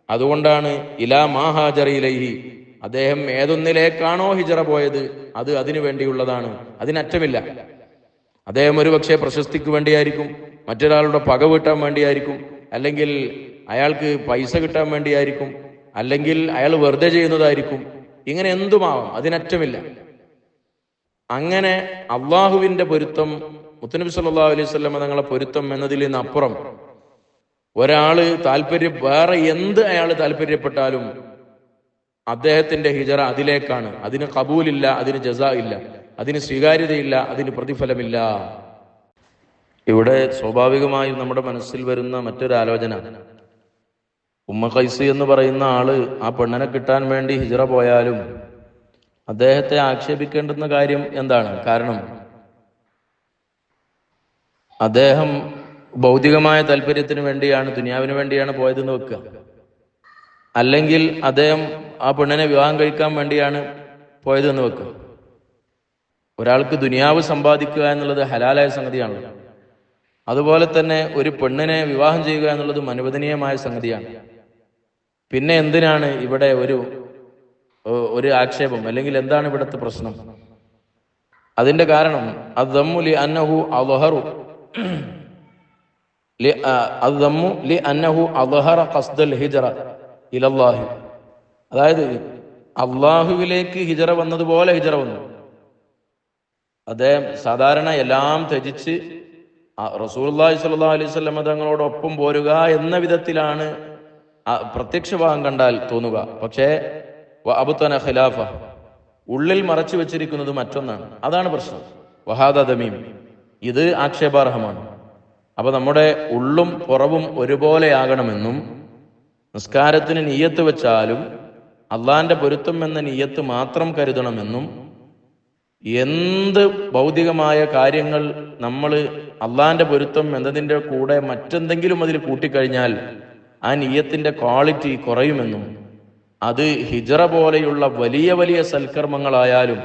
അതുകൊണ്ടാണ് ഇലാ മാ ഹാജറ ഇലൈഹി, അദ്ദേഹം ഏതൊന്നിലേക്കാണോ ഹിജ്റ പോയത് അത് അതിനു വേണ്ടിയുള്ളതാണ്, അതിനറ്റമില്ല. അദ്ദേഹം ഒരുപക്ഷെ പ്രശസ്തിക്ക് വേണ്ടിയായിരിക്കും, മറ്റൊരാളുടെ പക വീട്ടാൻ വേണ്ടിയായിരിക്കും, അല്ലെങ്കിൽ അയാൾക്ക് പൈസ കിട്ടാൻ വേണ്ടിയായിരിക്കും, അല്ലെങ്കിൽ അയാൾ വെറുതെ ചെയ്യുന്നതായിരിക്കും. ഇങ്ങനെ എന്തുമാവാം, അതിനറ്റമില്ല. അങ്ങനെ അള്ളാഹുവിന്റെ പൊരുത്തം, മുത്തുനബി സല്ലല്ലാഹു അലൈഹി വസല്ലം തങ്ങളെ പൊരുത്തം എന്നതിൽ നിന്നപ്പുറം ഒരാള് വേറെ എന്ത് അയാൾ താല്പര്യപ്പെട്ടാലും അദ്ദേഹത്തിന്റെ ഹിജ്റ അതിലേക്കാണ്. അതിന് ഖബൂലില്ല, അതിന് ജസാ ഇല്ല, അതിന് സ്വീകാര്യതയില്ല, അതിന് പ്രതിഫലമില്ല. ഇവിടെ സ്വാഭാവികമായും നമ്മുടെ മനസ്സിൽ വരുന്ന മറ്റൊരു ആലോചന, ഉമ്മ ഖൈസ് എന്ന് പറയുന്ന ആള് ആ പെണ്ണിനെ കിട്ടാൻ വേണ്ടി ഹിജ്റ പോയാലും അദ്ദേഹത്തെ ആക്ഷേപിക്കേണ്ടുന്ന കാര്യം എന്താണ്? കാരണം അദ്ദേഹം ഭൗതികമായ താല്പര്യത്തിന് വേണ്ടിയാണ്, ദുനിയാവിന് വേണ്ടിയാണ് പോയതെന്ന് വെക്കുക. അല്ലെങ്കിൽ അദ്ദേഹം ആ പെണ്ണിനെ വിവാഹം കഴിക്കാൻ വേണ്ടിയാണ് പോയതെന്ന് വെക്കുക. ഒരാൾക്ക് ദുനിയാവ് സമ്പാദിക്കുക എന്നുള്ളത് ഹലാലായ സംഗതിയാണല്ലോ. അതുപോലെ തന്നെ ഒരു പെണ്ണിനെ വിവാഹം ചെയ്യുക എന്നുള്ളതും അനുവദനീയമായ സംഗതിയാണ്. പിന്നെ എന്തിനാണ് ഇവിടെ ഒരു ആക്ഷേപം, അല്ലെങ്കിൽ എന്താണ് ഇവിടുത്തെ പ്രശ്നം? അതിന്റെ കാരണം അദ്ദമ്മു ലി അന്നഹു അദ്ഹറു ഖസ്ദൽ ഹിജ്റ ഇലല്ലാഹി. അതായത് അള്ളാഹുവിലേക്ക് ഹിജ്റ വന്നതുപോലെ ഹിജ്റ വന്നു. അദ്ദേഹം സാധാരണ എല്ലാം ത്യജിച്ച് റസൂലുള്ളാഹി സ്വല്ലല്ലാഹു അലൈഹി വസല്ലം തങ്ങളോടൊപ്പം പോരുക എന്ന വിധത്തിലാണ് പ്രത്യക്ഷ ഭാഗം കണ്ടാൽ തോന്നുക. പക്ഷേ അബ്തന ഖിലാഫ, ഉള്ളിൽ മറച്ചു വെച്ചിരിക്കുന്നത് മറ്റൊന്നാണ്. അതാണ് പ്രശ്നം. വഹാദ ദമീം, ഇത് ആക്ഷേപാർഹമാണ്. അപ്പൊ നമ്മുടെ ഉള്ളും പുറവും ഒരുപോലെയാകണമെന്നും നിസ്കാരത്തിന് നിയ്യത്ത് വെച്ചാലും അള്ളാന്റെ പൊരുത്തം എന്ന നിയ്യത്ത് മാത്രം കരുതണമെന്നും, എന്ത് ഭൗതികമായ കാര്യങ്ങൾ നമ്മൾ അള്ളാന്റെ പൊരുത്തം എന്നതിൻ്റെ കൂടെ മറ്റെന്തെങ്കിലും അതിൽ കൂട്ടിക്കഴിഞ്ഞാൽ ആ നിയ്യത്തിന്റെ ക്വാളിറ്റി കുറയുമെന്നും, അത് ഹിജ്റ പോലെയുള്ള വലിയ വലിയ സൽക്കർമ്മങ്ങളായാലും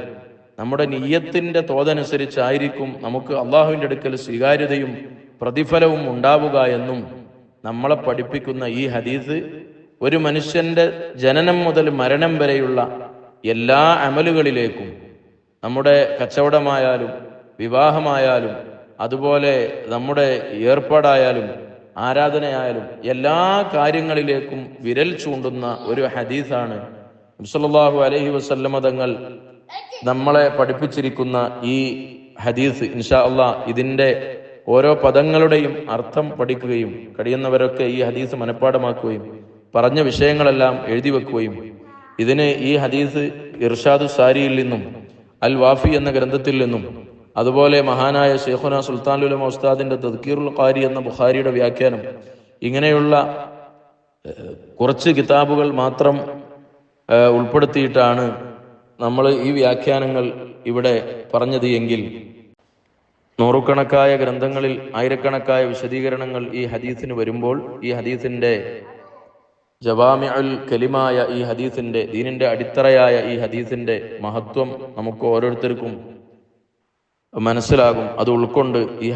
നമ്മുടെ നിയ്യത്തിന്റെ തോതനുസരിച്ചായിരിക്കും നമുക്ക് അള്ളാഹുവിന്റെ അടുക്കൽ സ്വീകാര്യതയും പ്രതിഫലവും ഉണ്ടാവുക എന്നും നമ്മളെ പഠിപ്പിക്കുന്ന ഈ ഹദീസ് ഒരു മനുഷ്യന്റെ ജനനം മുതൽ മരണം വരെയുള്ള എല്ലാ അമലുകളിലേക്കും, നമ്മുടെ കച്ചവടമായാലും വിവാഹമായാലും അതുപോലെ നമ്മുടെ ഏർപ്പാടായാലും ആരാധനയായാലും എല്ലാ കാര്യങ്ങളിലേക്കും വിരൽ ചൂണ്ടുന്ന ഒരു ഹദീസാണ്. നബി സല്ലല്ലാഹു അലൈഹി വസല്ലമ തങ്ങൾ നമ്മളെ പഠിപ്പിച്ചിരിക്കുന്ന ഈ ഹദീസ്. ഇൻഷാ അല്ലാഹ് ഇതിന്റെ ഓരോ പദങ്ങളുടെയും അർത്ഥം പഠിക്കുകയും കഴിയുന്നവരൊക്കെ ഈ ഹദീസ് മനഃപ്പാഠമാക്കുകയും പറഞ്ഞ വിഷയങ്ങളെല്ലാം എഴുതി വെക്കുകയും ഇതിന് ഈ ഹദീസ് ഇർഷാദു സാരിയിൽ നിന്നും അൽ വാഫി എന്ന ഗ്രന്ഥത്തിൽ നിന്നും അതുപോലെ മഹാനായ ശൈഖുന സുൽത്താനുൽ ഉലമ ഉസ്താദിന്റെ തദ്കീറുൽ ഖാരി എന്ന ബുഖാരിയുടെ വ്യാഖ്യാനം, ഇങ്ങനെയുള്ള കുറച്ച് കിതാബുകൾ മാത്രം ഉൾപ്പെടുത്തിയിട്ടാണ് നമ്മൾ ഈ വ്യാഖ്യാനങ്ങൾ ഇവിടെ പറഞ്ഞത് എങ്കിൽ നൂറുകണക്കായ ഗ്രന്ഥങ്ങളിൽ ആയിരക്കണക്കായ വിശദീകരണങ്ങൾ ഈ ഹദീസിന് വരുമ്പോൾ ഈ ഹദീസിന്റെ ജവാമിഉൽ കലിമായ ഈ ഹദീസിന്റെ, ദീനിന്റെ അടിത്തറയായ ഈ ഹദീസിന്റെ മഹത്വം നമുക്ക് ഓരോരുത്തർക്കും മനസ്സിലാകും. അത് ഉൾക്കൊണ്ട് ഈ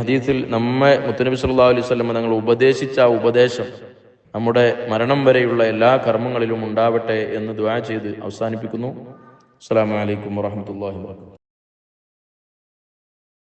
ഹദീസിൽ നമ്മെ മുത്തുനബി സല്ലല്ലാഹു അലൈഹി വസല്ലം തങ്ങൾ ഉപദേശിച്ച ആ ഉപദേശം നമ്മുടെ മരണം വരെയുള്ള എല്ലാ കർമ്മങ്ങളിലും ഉണ്ടാവട്ടെ എന്ന് ദുആ ചെയ്ത് അവസാനിപ്പിക്കുന്നു. അസ്സലാമു അലൈക്കും വറഹ്മത്തുള്ളാഹി വബറകാതുഹു.